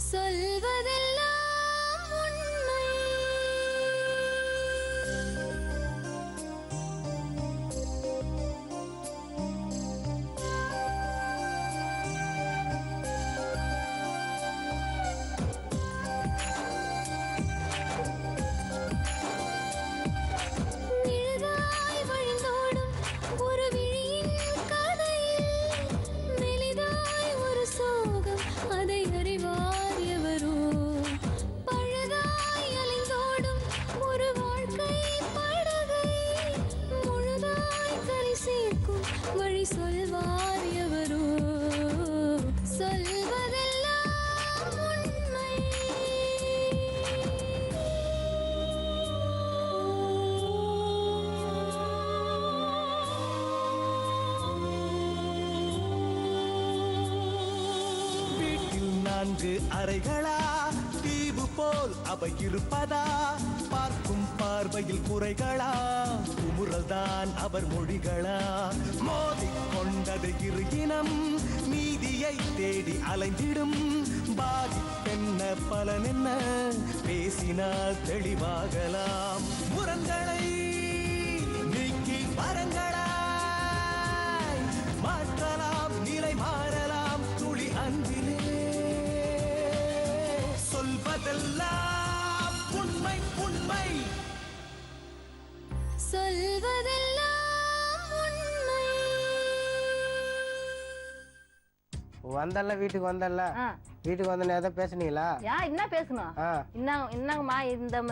சொல்வதெல்லாம் உண்மை. நிழலாய் வழிந்தோடும் ஒரு விழியின் கதையில் மெலிதாய் ஒரு சோகம், அதை அறிவார் எவரோ. பழுதாய் அலைந்தோடும் ஒரு வாழ்க்கை படகை முழுதாய் கரை சேர்க்கும் வழி சொல்வார் எவரோ. சொல்வதெல்லாம் உண்மை. வீட்டில் 4 அறைகளா, தீவு போல் அவை இருப்பதா? பார்க்கும் பார்வையில் குறைகளா, குமுறல்தான் அவர் மொழிகளா? மோதிக்கொண்டது இரு இனம், நீதியை தேடி அலைந்திடும். பாதிப்பென்ன பலன் என்ன, பேசினால் தெளிவாகலாம். முரண்களை நீக்கி வரங்களாய் மாற்றலாம், நிலை மாறலாம் துளி அன்பிலே. சொல்வதெல்லாம் உண்மை உண்மை. சொல்வதெல்லாம் உண்மை. வந்தல்ல வீட்டுக்கு வந்தல்ல, வீட்டுக்கு வந்தோன்னு எதை பேசுனீங்களா? என்ன பேசணும்? என்னங்கம்மா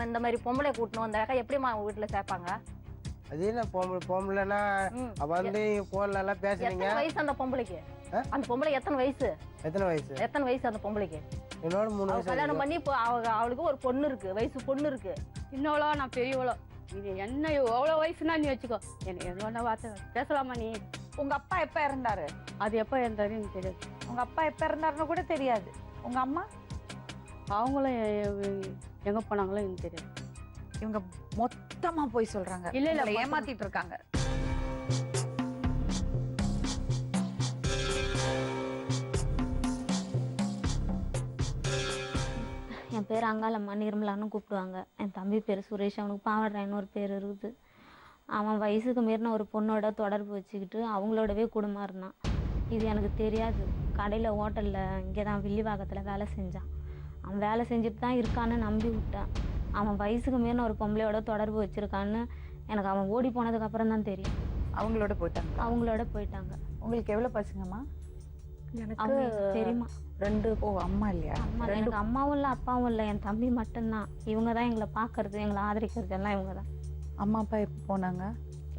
இந்த மாதிரி பொம்பளை கூட்டணும் வந்தாக்கா எப்படிமா அவங்க வீட்டுல சேர்ப்பாங்க? அது என்ன பொம்பளைன்னா வந்து போன்ல எல்லாம் பேசுறீங்க. வயசு அந்த பொம்பளைக்கு? அந்த பொம்பளை எத்தனை வயசு? எத்தனை வயசு அந்த பொம்பளைக்கு? என்னோட 3 வயசு. கல்யாணம் பண்ணி இப்போ அவளுக்கு ஒரு பொண்ணு இருக்கு, வயசு பொண்ணு இருக்கு. இன்னொவ்வளோ நான் பெரியவளோ, இது என்ன எவ்வளோ வயசுனா நீ வச்சுக்கோ. எனக்கு எவ்வளோ வார்த்தை பேசலாமா நீ? உங்க அப்பா எப்ப இறந்தாரு? அது எப்போ இருந்தாருன்னு எனக்கு தெரியாது. உங்க அப்பா எப்ப இறந்தாருன்னு கூட தெரியாது. உங்க அம்மா அவங்களும் எங்க போனாங்களோ எனக்கு தெரியாது. இவங்க மொத்தமா போய் சொல்றாங்க. இல்ல இல்ல, ஏமாத்திட்டு இருக்காங்க. என் பேர் அங்காளம்மா, நிர்மலான்னு கூப்பிடுவாங்க. என் தம்பி பேர் சுரேஷ், அவனுக்கு பாவடுறான்னு ஒரு பேர் இருக்குது. அவன் வயசுக்கு மீறின ஒரு பொண்ணோட தொடர்பு வச்சுக்கிட்டு அவங்களோடவே குடும்பம் இருந்தான். இது எனக்கு தெரியாது. கடையில் ஹோட்டலில் இங்கே தான் வில்லிவாக்கத்தில் வேலை செஞ்சான். அவன் வேலை செஞ்சுட்டு தான் இருக்கான்னு நம்பி விட்டான். அவன் வயசுக்கு மீறின ஒரு பொம்பளையோட தொடர்பு வச்சுருக்கான்னு எனக்கு அவன் ஓடி போனதுக்கப்புறம் தான் தெரியும். அவங்களோட போயிட்டாங்க. உங்களுக்கு எவ்வளவு பசங்கம்மா? எனக்கு தெரியுமா 2. ஓ, அம்மா இல்லையா? எனக்கு அம்மாவும் இல்லை அப்பாவும் இல்லை, என் தம்பி மட்டும்தான். இவங்க தான் எங்களை பார்க்கறது, எங்களை ஆதரிக்கிறது எல்லாம் இவங்க தான். அம்மா அப்பா எப்போ போனாங்க?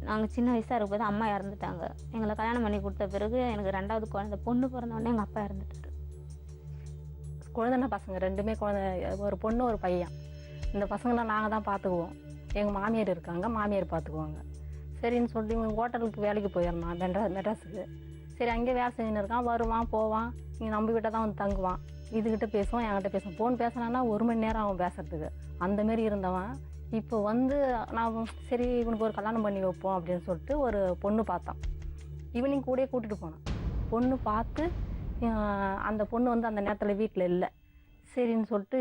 நாங்கள் சின்ன வயசாக இருக்கும்போது அம்மா இறந்துட்டாங்க. எங்களை கல்யாணம் பண்ணி கொடுத்த பிறகு எனக்கு 2வது குழந்தை பொண்ணு பிறந்தோடனே எங்கள் அப்பா இறந்துட்டாரு. குழந்தைன்னா பசங்க 2மே குழந்தை, ஒரு பொண்ணு ஒரு பையன். இந்த பசங்களாம் நாங்கள் தான் பார்த்துக்குவோம். எங்கள் மாமியார் இருக்காங்க, மாமியார் பார்த்துக்குவாங்க. சரின்னு சொல்லி இவன் ஹோட்டலுக்கு வேலைக்கு போயிடறான் மெட்ராஸுக்கு. சரி, அங்கே வேலை செஞ்சுன்னு இருக்கான், வருவான் போவான். இங்கே நம்ம வீட்டை தான் வந்து தங்குவான். இதுகிட்ட பேசுவான், என்கிட்ட பேசுவான். ஃபோன் பேசினான்னா 1 மணி நேரம் அவன் பேசுறதுக்கு. அந்தமாரி இருந்தவன் இப்போ வந்து நான் சரி இவனுக்கு ஒரு கல்யாணம் பண்ணி வைப்போம் அப்படின்னு சொல்லிட்டு ஒரு பொண்ணு பார்த்தான். இவனையும் கூடயே கூட்டிகிட்டு போனான். பொண்ணு பார்த்து அந்த பொண்ணு வந்து அந்த நேரத்தில் வீட்டில் இல்லை. சரின்னு சொல்லிட்டு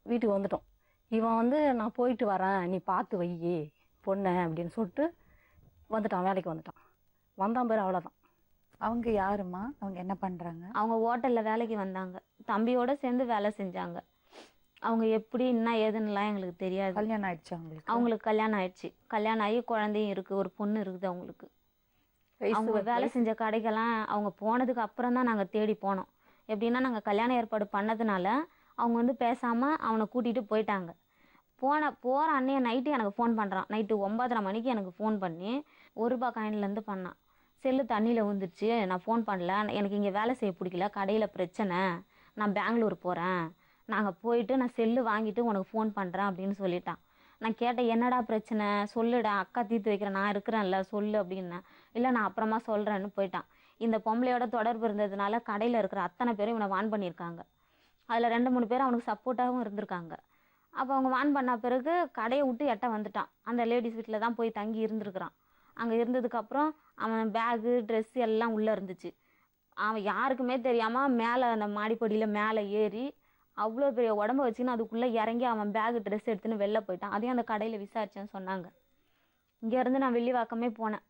வீட்டுக்கு வந்துட்டோம். இவன் வந்து நான் போயிட்டு வரேன், நீ பார்த்து வை பொண்ணை அப்படின்னு சொல்லிட்டு வந்துட்டான், வேலைக்கு வந்துட்டான். வந்தான் பேர் அவ்வளோதான். அவங்க யாருமா? அவங்க என்ன பண்றாங்க? அவங்க ஹோட்டலில் வேலைக்கு வந்தாங்க, தம்பியோட சேர்ந்து வேலை செஞ்சாங்க. அவங்க எப்படி என்ன ஏதுன்னுலாம் எங்களுக்கு தெரியாது. கல்யாணம் ஆயிடுச்சு அவங்களுக்கு கல்யாணம் ஆயிடுச்சு. கல்யாணம் ஆகி குழந்தையும் இருக்குது, ஒரு பொண்ணு இருக்குது அவங்களுக்கு. அவங்க வேலை செஞ்ச கடைக்கெல்லாம் அவங்க போனதுக்கு அப்புறம் தான் நாங்கள் தேடி போனோம். எப்படின்னா நாங்கள் கல்யாணம் ஏற்பாடு பண்ணதுனால அவங்க வந்து பேசாமல் அவனை கூட்டிகிட்டு போயிட்டாங்க. போகிற அன்னைய நைட்டு எனக்கு ஃபோன் பண்ணுறான். நைட்டு 9:30 மணிக்கு எனக்கு ஃபோன் பண்ணி ₹1 காயின்லேருந்து பண்ணான். செல்லு தண்ணியில் விழுந்துருச்சு, நான் ஃபோன் பண்ணல, எனக்கு இங்கே வேலை செய்ய பிடிக்கல, கடையில் பிரச்சனை, நான் பெங்களூர் போகிறேன், நாங்கள் போயிட்டு நான் செல்லு வாங்கிட்டு உனக்கு ஃபோன் பண்ணுறேன் அப்படின்னு சொல்லிட்டான். நான் கேட்டேன், என்னடா பிரச்சனை சொல்லுடா, அக்கா தீர்த்து வைக்கிறேன், நான் இருக்கிறேன்ல சொல்லு அப்படின்னேன். இல்லை நான் அப்புறமா சொல்கிறேன்னு போயிட்டான். இந்த பொம்பளையோட தொடர்பு இருந்ததுனால கடையில் இருக்கிற அத்தனை பேரும் இவனை வான் பண்ணியிருக்காங்க. அதில் 2-3 பேர் அவனுக்கு சப்போர்ட்டாகவும் இருந்திருக்காங்க. அப்போ அவங்க வான் பண்ண பிறகு கடையை விட்டு எட்ட வந்துட்டான். அந்த லேடிஸ் வீட்டில் தான் போய் தங்கி இருந்திருக்கிறான். அங்கே இருந்ததுக்கப்புறம் அவன் பேகு ட்ரெஸ்ஸு எல்லாம் உள்ளே இருந்துச்சு. அவன் யாருக்குமே தெரியாமல் மேலே அந்த மாடிப்படியில் மேலே ஏறி அவ்வளோ பெரிய உடம்ப வச்சுன்னு அதுக்குள்ளே இறங்கி அவன் பேகு ட்ரெஸ் எடுத்துன்னு வெளில போயிட்டான். அதையும் அந்த கடையில் விசாரிச்சேன்னு சொன்னாங்க. இங்கேருந்து நான் வெள்ளிவாக்கமே போனேன்.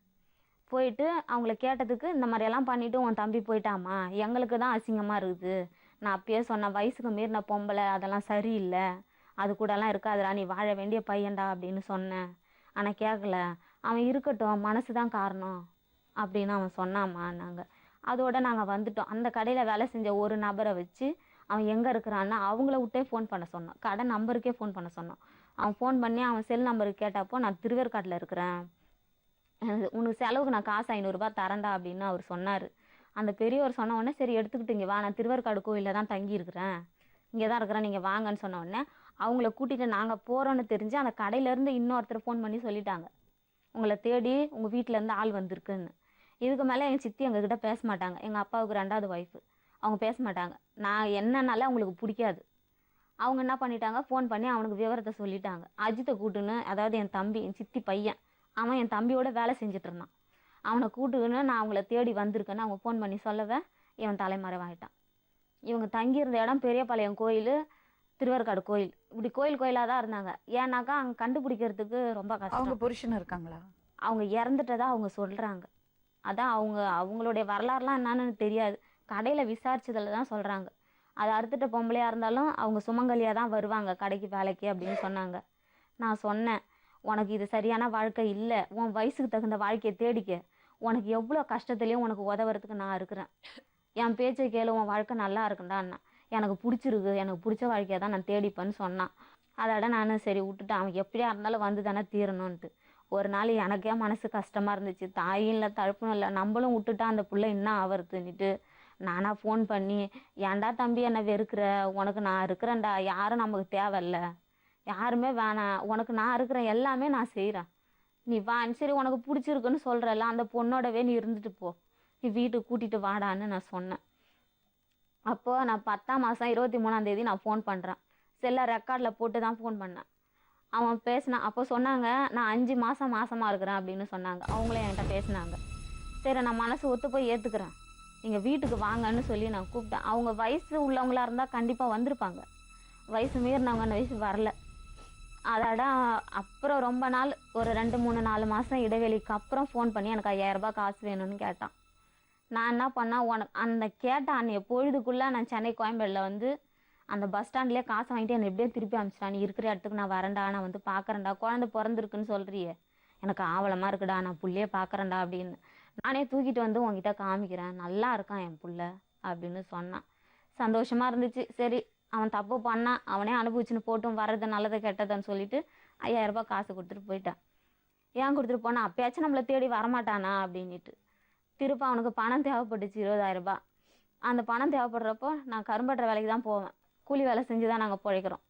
போயிட்டு அவங்கள கேட்டதுக்கு இந்த மாதிரியெல்லாம் பண்ணிவிட்டு உன் தம்பி போயிட்டாமா, எங்களுக்கு தான் அசிங்கமாக இருக்குது. நான் அப்பயே சொன்னேன், வயசுக்கு மீறின பொம்பளை அதெல்லாம் சரியில்லை, அது கூடலாம் இருக்காதுடா, நீ வாழ வேண்டிய பையன்டா அப்படின்னு சொன்னேன். ஆனால் கேட்கல. அவன் இருக்கட்டும், மனசு தான் காரணம் அப்படின்னு அவன் சொன்னாம்மா. நாங்கள் அதோட நாங்கள் வந்துட்டோம். அந்த கடையில் வேலை செஞ்ச ஒரு நபரை வச்சு அவன் எங்கே இருக்கிறான்னா அவங்கள விட்டே ஃபோன் பண்ண சொன்னான். கடை நம்பருக்கே ஃபோன் பண்ண சொன்னான். அவன் ஃபோன் பண்ணி அவன் செல் நம்பருக்கு கேட்டப்போ, நான் திருவேற்காட்டில் இருக்கிறேன், உனக்கு செலவுக்கு நான் காசு 500 ரூபாய் தரேன்டா அப்படின்னு அவர் சொன்னார். அந்த பெரியவர் சொன்ன உடனே சரி எடுத்துக்கிட்டு இங்கே வா, நான் திருவேற்காடு கோயிலில் தான் தங்கியிருக்கிறேன், இங்கே தான் இருக்கிறேன், நீங்கள் வாங்கன்னு சொன்ன உடனே அவங்கள கூட்டிகிட்டு நாங்கள் போகிறோன்னு தெரிஞ்சு அந்த கடையிலேருந்து இன்னொருத்தர் ஃபோன் பண்ணி சொல்லிட்டாங்க, உங்களை தேடி உங்கள் வீட்டிலேருந்து ஆள் வந்திருக்குன்னு. இதுக்கு மேலே எங்கள் சித்தி எங்ககிட்ட பேச மாட்டாங்க. எங்கள் அப்பாவுக்கு 2வது ஒய்ஃபு, அவங்க பேச மாட்டாங்க. நான் என்னன்னால அவங்களுக்கு பிடிக்காது. அவங்க என்ன பண்ணிட்டாங்க, ஃபோன் பண்ணி அவனுக்கு விவரத்தை சொல்லிட்டாங்க. அஜித்தை கூட்டுன்னு, அதாவது என் தம்பி, என் சித்தி பையன், அவன் என் தம்பியோட வேலை செஞ்சுட்டு இருந்தான். அவனை கூட்டுக்குன்னு நான் அவங்கள தேடி வந்திருக்கேன்னு அவங்க ஃபோன் பண்ணி சொல்லவே இவன் தலைமறைவாயிட்டான். இவங்க தங்கியிருந்த இடம் பெரியபாளையம் கோயில், திருவேற்காடு கோயில், இப்படி கோயிலாக தான் இருந்தாங்க. ஏன்னாக்கா அங்கே கண்டுபிடிக்கிறதுக்கு ரொம்ப கஷ்டம். அவங்க புருஷன் இருக்காங்களா? அவங்க இறந்துட்டதா அவங்க சொல்கிறாங்க. அதான் அவங்களுடைய வரலாறுலாம் என்னன்னு தெரியாது. கடையில் விசாரிச்சதில் தான் சொல்கிறாங்க. அது அறுத்துட்ட பொம்பளையாக இருந்தாலும் அவங்க சுமங்கலியாக தான் வருவாங்க கடைக்கு வேலைக்கு அப்படின்னு சொன்னாங்க. நான் சொன்னேன், உனக்கு இது சரியான வாழ்க்கை இல்லை, உன் வயசுக்கு தகுந்த வாழ்க்கையை தேடிக்க, உனக்கு எவ்வளோ கஷ்டத்துலேயும் உனக்கு உதவுறதுக்கு நான் இருக்கிறேன், என் பேச்சை கேளு, உன் வாழ்க்கை நல்லா இருக்குண்டான்னா. எனக்கு பிடிச்சிருக்கு, எனக்கு பிடிச்ச வாழ்க்கையை தான் நான் தேடிப்பேன்னு சொன்னான். அதோட நான் சரி விட்டுட்டேன், அவன் எப்படியா இருந்தாலும் வந்து தானே தீரணுன்ட்டு. ஒரு நாள் எனக்கே மனசு கஷ்டமாக இருந்துச்சு. தாயும் இல்லை தழுப்பும் இல்லை, நம்மளும் விட்டுட்டா அந்த பிள்ளை இன்னும் ஆவறதுன்னுட்டு நானாக ஃபோன் பண்ணி, ஏன்டா தம்பி என்னை வெறுக்கிற, உனக்கு நான் இருக்கிறேன்டா, யாரும் நமக்கு தேவையில்ல, யாருமே வேணாம், உனக்கு நான் இருக்கிறேன், எல்லாமே நான் செய்கிறேன், நீ வா, சரி உனக்கு பிடிச்சிருக்குன்னு சொல்கிறல்ல, அந்த பொண்ணோடவே நீ இருந்துட்டு போ, நீ வீட்டுக்கு கூட்டிகிட்டு வாடான்னு நான் சொன்னேன். அப்போது நான் 10ஆம் மாதம் 23ஆம் தேதி நான் ஃபோன் பண்ணுறேன். செல்லை ரெக்கார்டில் போட்டு தான் ஃபோன் பண்ணேன். அவன் பேசினான். அப்போ சொன்னாங்க, நான் 5 மாதம் மாசமாக இருக்கிறேன் அப்படின்னு சொன்னாங்க. அவங்களே என்கிட்ட பேசினாங்க. சரி நான் மனசு ஒத்து போய் ஏற்றுக்கிறேன், நீங்கள் வீட்டுக்கு வாங்கன்னு சொல்லி நான் கூப்பிட்டேன். அவங்க வயசு உள்ளவங்களாக இருந்தால் கண்டிப்பாக வந்திருப்பாங்க. வயசு மீறினவங்க அந்த வயசு வரல. அதோட அப்புறம் ரொம்ப நாள், ஒரு 2-3-4 மாதம் இடைவெளிக்கு அப்புறம் ஃபோன் பண்ணி எனக்கு 5000 ரூபாய் காசு வேணும்னு கேட்டான். நான் என்ன பண்ணேன், உனக்கு அந்த கேட்ட அன்னைய பொழுதுக்குள்ளே நான் சென்னை கோயம்பேடில் வந்து அந்த பஸ் ஸ்டாண்ட்லேயே காசை வாங்கிட்டு என்னை எப்படியே திருப்பி அனுப்பிச்சிட்டா. நீ இருக்கிற இடத்துக்கு நான் வரேன்டா, நான் வந்து பார்க்குறேன்டா, குழந்தை பிறந்திருக்குன்னு சொல்கிறியே, எனக்கு ஆவலமாக இருக்குடா, நான் புள்ளையே பார்க்குறேன்டா அப்படின்னு. நானே தூக்கிட்டு வந்து உங்ககிட்ட காமிக்கிறேன், நல்லா இருக்கான் என் புள்ள அப்படின்னு சொன்னான். சந்தோஷமாக இருந்துச்சு. சரி அவன் தப்பு பண்ணான், அவனே அனுபவிச்சுன்னு போட்டும், வர்றது நல்லதை கெட்டதுன்னு சொல்லிட்டு 5000 ரூபாய் காசு கொடுத்துட்டு போயிட்டான். ஏன் கொடுத்துட்டு போனா, அப்பயாச்சும் நம்மளை தேடி வரமாட்டானா அப்படின்ட்டு. திருப்ப அவனுக்கு பணம் தேவைப்பட்டுச்சு, 20000 ரூபாய். அந்த பணம் தேவைப்படுறப்போ நான் கரும்பட்டுற வேலைக்கு தான் போவேன். கூலி வேலை செஞ்சு தான் நாங்கள் பிழைக்கிறோம்.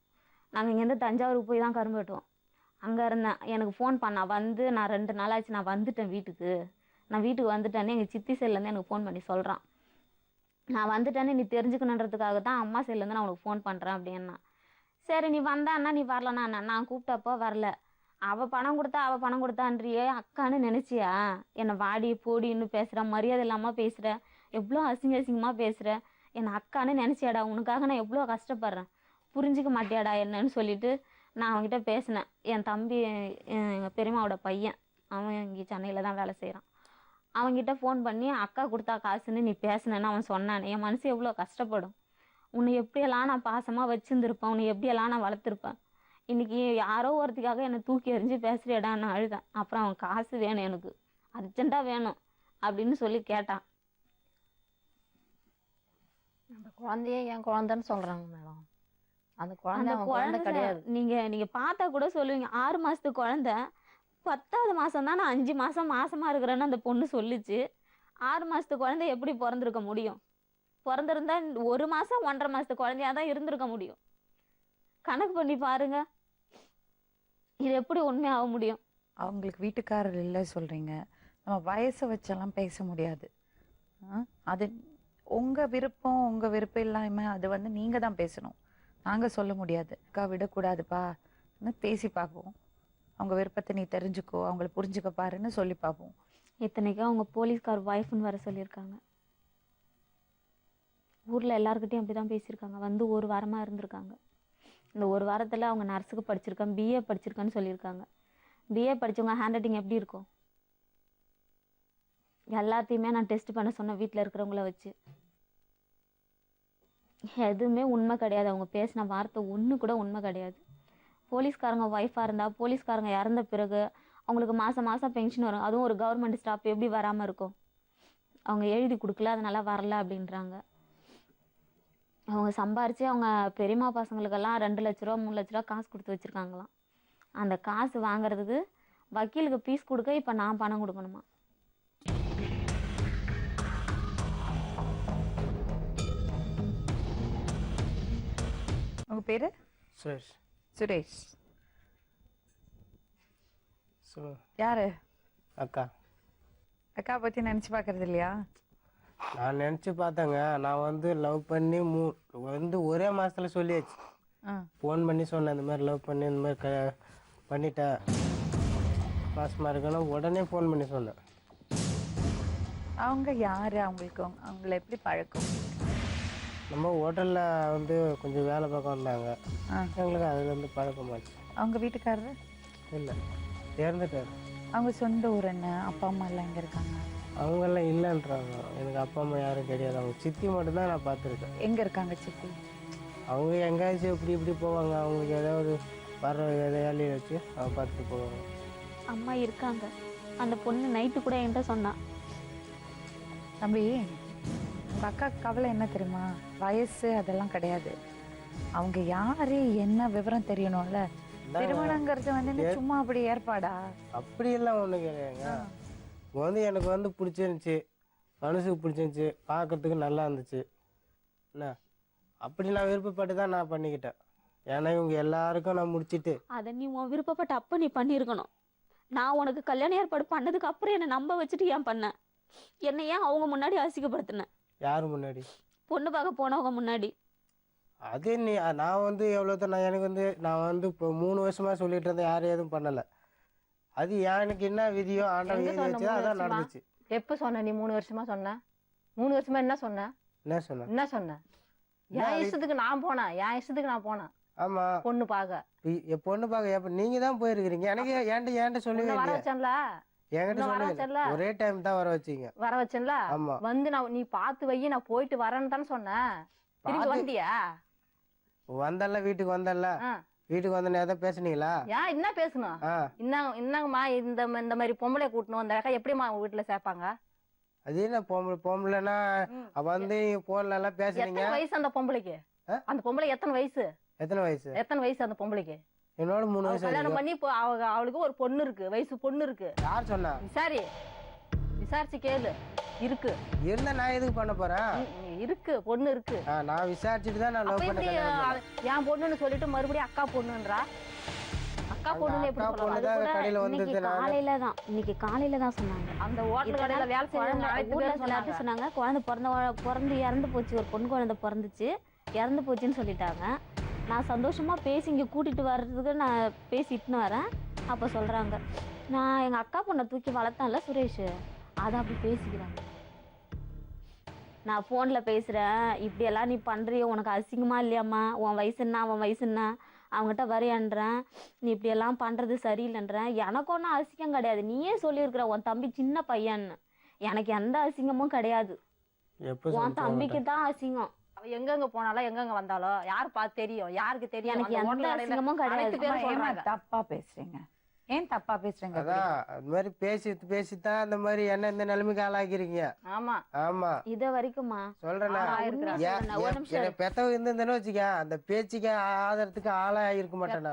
நாங்கள் இங்கேருந்து தஞ்சாவூருக்கு போய் தான் கரும்பு வெட்டுவோம். அங்கே இருந்தேன். எனக்கு ஃபோன் பண்ணான். வந்து நான் 2 நாள் ஆச்சு, நான் வந்துட்டேன் வீட்டுக்கு, நான் வீட்டுக்கு வந்துட்டேன்னு எங்கள் சித்தி செல்லேருந்து எனக்கு ஃபோன் பண்ணி சொல்கிறான். நான் வந்துட்டேன்னு நீ தெரிஞ்சுக்கணுன்றதுக்காக தான் அம்மா செல்லேருந்து நான் உனக்கு ஃபோன் பண்ணுறேன் அப்படின்னா. சரி நீ வந்தான்னா நீ வரலண்ணா, நான் கூப்பிட்டப்போ வரல, அவள் பணம் கொடுத்தான்றியே, அக்கான்னு நினச்சியா, என்னை வாடி போடின்னு பேசுகிற, மரியாதை இல்லாமல் பேசுகிற, எவ்வளோ அசிங்கமாக பேசுகிற, என்னை அக்கான்னு நினச்சியாடா, உனக்காக நான் எவ்வளோ கஷ்டப்படுறேன், புரிஞ்சிக்க மாட்டியாடா என்னன்னு சொல்லிட்டு நான் அவன்கிட்ட பேசினேன். என் தம்பி, எங்கள் பெரியம்மாவோட பையன், அவன் இங்கே சென்னையில் தான் வேலை செய்கிறான். அவன்கிட்ட ஃபோன் பண்ணி அக்கா கொடுத்தா காசுன்னு நீ பேசினேன்னு அவன் சொன்னான். என் மனசு எவ்வளோ கஷ்டப்படும். உன்னை எப்படியெல்லாம் நான் பாசமாக வச்சுருந்துருப்பேன், உன்னை எப்படியெல்லாம் நான் வளர்த்துருப்பேன். இன்றைக்கி யாரோ ஒருத்திக்காக என்னை தூக்கி எறிஞ்சு பேசுகிறியடா நான் அழுதேன். அப்புறம் அவன் காசு வேணும், எனக்கு அர்ஜென்ட்டாக வேணும் அப்படின்னு சொல்லி கேட்டான். அந்த குழந்தையே என் குழந்தைன்னு சொல்கிறாங்க மேடம். அந்த குழந்தை கிடையாது. நீங்கள் பார்த்தா கூட சொல்லுவீங்க, 6 மாதத்து குழந்தை, 10வது மாதம் தான் நான் 5 மாதம் மாசமாக இருக்கிறேன்னு அந்த பொண்ணு சொல்லிச்சு. 6 மாதத்து குழந்தை எப்படி பிறந்திருக்க முடியும்? பிறந்திருந்தா 1 மாதம் 1.5 மாதத்து குழந்தையாக தான் இருந்திருக்க முடியும். கணக்கு பண்ணி பாருங்க, இது எப்படி உண்மையாக முடியும்? அவங்களுக்கு வீட்டுக்காரர் இல்லை சொல்கிறீங்க, நம்ம வயசை வச்செல்லாம் பேச முடியாது. அது உங்கள் விருப்பம் இல்லாமல் அது வந்து நீங்கள் தான் பேசணும், நாங்கள் சொல்ல முடியாது. அக்கா விடக்கூடாதுப்பா பேசி பார்ப்போம், அவங்க விருப்பத்தை நீ தெரிஞ்சுக்கோ, அவங்கள புரிஞ்சுக்க பாருன்னு சொல்லி பார்ப்போம். இத்தனைக்கும் அவங்க போலீஸ்கார் ஒய்ஃப்னு வர சொல்லியிருக்காங்க. ஊரில் எல்லாருக்கிட்டையும் அப்படி தான் பேசியிருக்காங்க. வந்து ஒரு வாரமாக இருந்திருக்காங்க. இந்த ஒரு வாரத்தில் அவங்க நர்ஸுக்கு படிச்சிருக்கேன், பிஏ படிச்சிருக்கேன்னு சொல்லியிருக்காங்க. பிஏ படித்தவங்க ஹேண்ட் ரைட்டிங் எப்படி இருக்கும்? எல்லாத்தையுமே நான் டெஸ்ட் பண்ண சொன்னேன் வீட்டில் இருக்கிறவங்கள வச்சு. எதுவுமே உண்மை கிடையாது. அவங்க பேசின வார்த்தை ஒன்று கூட உண்மை கிடையாது. போலீஸ்காரங்க ஒய்ஃபாக இருந்தால் போலீஸ்காரங்க இறந்த பிறகு அவங்களுக்கு மாதம் மாதம் பென்ஷன் வரும். அதுவும் ஒரு கவர்மெண்ட் ஸ்டாஃப் எப்படி வராமல் இருக்கும்? அவங்க எழுதி கொடுக்கல, அதனால வரல அப்படின்றாங்க. அவங்க சம்பாரித்து அவங்க பெரியம்மா பசங்களுக்கெல்லாம் 2 லட்ச ரூபா 3 லட்ச ரூபா காசு கொடுத்து வச்சுருக்காங்களாம். அந்த காசு வாங்குறதுக்கு வக்கீலுக்கு ஃபீஸ் கொடுக்க இப்போ நான் பணம் கொடுக்கணுமா? உங்கள் பேர்? சுரேஷ். சுரேஷ். யாரு? அக்கா. அக்கா பற்றி நினச்சி பார்க்கறது இல்லையா? நான் நினச்சி பார்த்தேங்க. நான் வந்து லவ் பண்ணி வந்து ஒரே மாதத்துல சொல்லியாச்சு. ஃபோன் பண்ணி சொன்னேன், இந்த மாதிரி லவ் பண்ணி இந்த மாதிரி பண்ணிட்டேன், மாசமாக இருக்கணும். உடனே ஃபோன் பண்ணி சொன்னேன். அவங்க யார்? அவங்கள எப்படி பழக்கம்? நம்ம ஹோட்டலில் வந்து கொஞ்சம் வேலை பார்க்க வந்தாங்க. எங்களுக்கு அதுலேருந்து பழக்கமாச்சு. அவங்க வீட்டுக்காரரு? இல்லை, இறந்துட்டாரு. அவங்க சொந்த ஊர் என்ன? அப்பா அம்மா எல்லாம் எங்கே இருக்காங்க? அவங்கெல்லாம் இல்லைன்றாங்க. எனக்கு அப்பா அம்மா யாரும் கிடையாது. அவங்க சித்தி மட்டும்தான் நான் பார்த்துருக்கேன். எங்கே இருக்காங்க சித்தி? அவங்க எங்கேயாச்சும் இப்படி போவாங்க. அவங்களுக்கு ஏதாவது வர வேலையை வச்சு அவங்க பார்த்துட்டு போவாங்க. அம்மா இருக்காங்க. அந்த பொண்ணு நைட்டு கூட என்கிட்ட சொன்னான். தம்பி, உங்கள் அக்கா கவலை என்ன தெரியுமா? வயசு அதெல்லாம் கிடையாது. அவங்க யாரு என்ன விவரம் தெரியணும்ல. திருமணங்கிறது வந்து சும்மா அப்படி ஏற்பாடா? அப்படியெல்லாம் ஒன்றும் கிடையாதுங்க. வந்து எனக்கு வந்து பிடிச்சிருந்துச்சி, மனசுக்கு பிடிச்சிருந்துச்சி, பார்க்கறதுக்கு நல்லா இருந்துச்சு. என்ன அப்படி நான் விருப்பப்பட்டு தான் நான் பண்ணிக்கிட்டேன். ஏன்னா இவங்க எல்லாருக்கும் நான் முடிச்சிட்டு. அதை நீ உன் விருப்பப்பட்ட அப்போ நீ பண்ணியிருக்கணும். நான் உனக்கு கல்யாணம் ஏற்பாடு பண்ணதுக்கு அப்புறம் என்னை நம்ப வச்சுட்டு ஏன் பண்ண? என்னை ஏன் அவங்க முன்னாடி அசிங்கப்படுத்தினேன்? யாரு முன்னாடி? பொண்ணு பார்க்க போனவங்க முன்னாடி. அதே நீ நான் வந்து எவ்வளோ நான் எனக்கு வந்து நான் வந்து இப்போ 3 வருஷமா சொல்லிட்டு இருந்தேன், யாரும் எதுவும் பண்ணலை. அது எனக்கு என்ன விதியோ ஆண்டவன் எழுதி வச்சு அதான் நடந்துச்சு. எப்போ சொன்ன நீ? 3 வருஷமா சொன்ன? 3 வருஷமா என்ன சொன்ன? என்ன சொன்ன? என் இஷ்டத்துக்கு நான் போனேன். ஆமா, பொண்ணு பார்க்க. பொண்ணு பார்க்க எப்ப நீங்க தான் போயிருக்கிறீங்க? எனக்கு ஏன்ட்ட சொல்லவே வர வச்சேன்ல? என்கிட்ட சொல்லல. ஒரே டைம் தான் வர வச்சீங்க. வர வச்சேன்ல? ஆமா. வந்து நீ பார்த்து வை, நான் போயிட்டு வரேன்னு தானே சொன்னேன். திரும்பி வந்தியா? வந்தல்ல, வீட்டுக்கு வந்தல்ல. வீட்டுக்கு வந்தோன்னு எதாவது பேசுனீங்களா? ஏன் என்ன பேசணும்? என்னங்கம்மா இந்த மாதிரி பொம்பளை கூட்டணும் அந்த எப்படிமா வீட்டுல சேர்ப்பாங்க? அது என்ன பொம்பளைன்னா வந்து போன்ல எல்லாம் பேசுறீங்க. வயசு அந்த பொம்பளைக்கு? அந்த பொம்பளை எத்தனை வயசு? எத்தனை வயசு அந்த பொம்பளைக்கு? என்னோட 3 வயசு. கல்யாணம் பண்ணி இப்போ அவளுக்கு ஒரு பொண்ணு இருக்கு, வயசு பொண்ணு இருக்கு. யார் சொன்னா? விசாரிச்சு கேளு. இருக்கு இருந்தா நான் எதுக்கு பண்ண போறேன்? இருக்கு, பொண்ணு இருக்கு. நான் விசாரிச்சுட்டு தான் நான் லவ் பண்ணேன். என் பொண்ணுன்னு சொல்லிட்டு மறுபடியும் அக்கா பொண்ணுன்றா. அக்கா பொண்ணுன்னு எப்படி சொல்லலாம்? இன்னைக்கு காலையில தான் சொன்னாங்க. அந்த ஹோட்டல் கடையில வேலை செய்யறாங்க. சொன்னாங்க குழந்தை பிறந்து இறந்து போச்சு, ஒரு பொண்ணு குழந்தை பிறந்துச்சு, இறந்து போச்சுன்னு சொல்லிட்டாங்க. நான் சந்தோஷமா பேசி இங்கே கூட்டிட்டு வர்றதுக்கு நான் பேசிட்டுன்னு வரேன். அப்போ சொல்றாங்க, நான் எங்க அக்கா பொண்ணை தூக்கி வளர்த்தேன்ல சுரேஷ், அதை அப்படி பேசிக்கிறாங்க. நான் ஃபோனில் பேசுகிறேன், இப்படியெல்லாம் நீ பண்ணுறிய, உனக்கு அசிங்கமா இல்லையாம்மா? உன் வயசு என்ன, அவன் வயசு என்ன, அவங்ககிட்ட வரையன்றேன், நீ இப்படியெல்லாம் பண்ணுறது சரியில்லைன்றேன். எனக்கு ஒன்றும் அசிங்கம் கிடையாது, நீயே சொல்லியிருக்கிற உன் தம்பி சின்ன பையன்னு. எனக்கு எந்த அசிங்கமும் கிடையாது, உன் தம்பிக்கு தான் அசிங்கம். எங்கெங்க போனாலும் எங்கெங்க வந்தாலும் யாரு பார்த்து தெரியும்? யாருக்கு தெரியும்? எனக்கு எந்த அசிங்கமும் கிடையாது. தப்பா பேசுறீங்க. ஏன் தப்பா பேசுறீங்க? அதான் அது மாதிரி பேசித்தான் அந்த மாதிரி என்ன இந்த நிலைமைக்கு ஆளாக்கிறீங்க. ஆமா ஆமா, இத வரைக்குமா சொல்றேன். பெத்தவங்க இருந்தேன்னு வச்சுக்க, அந்த பேச்சுக்கு ஆதரத்துக்கு ஆளா இருக்க மாட்டேன்.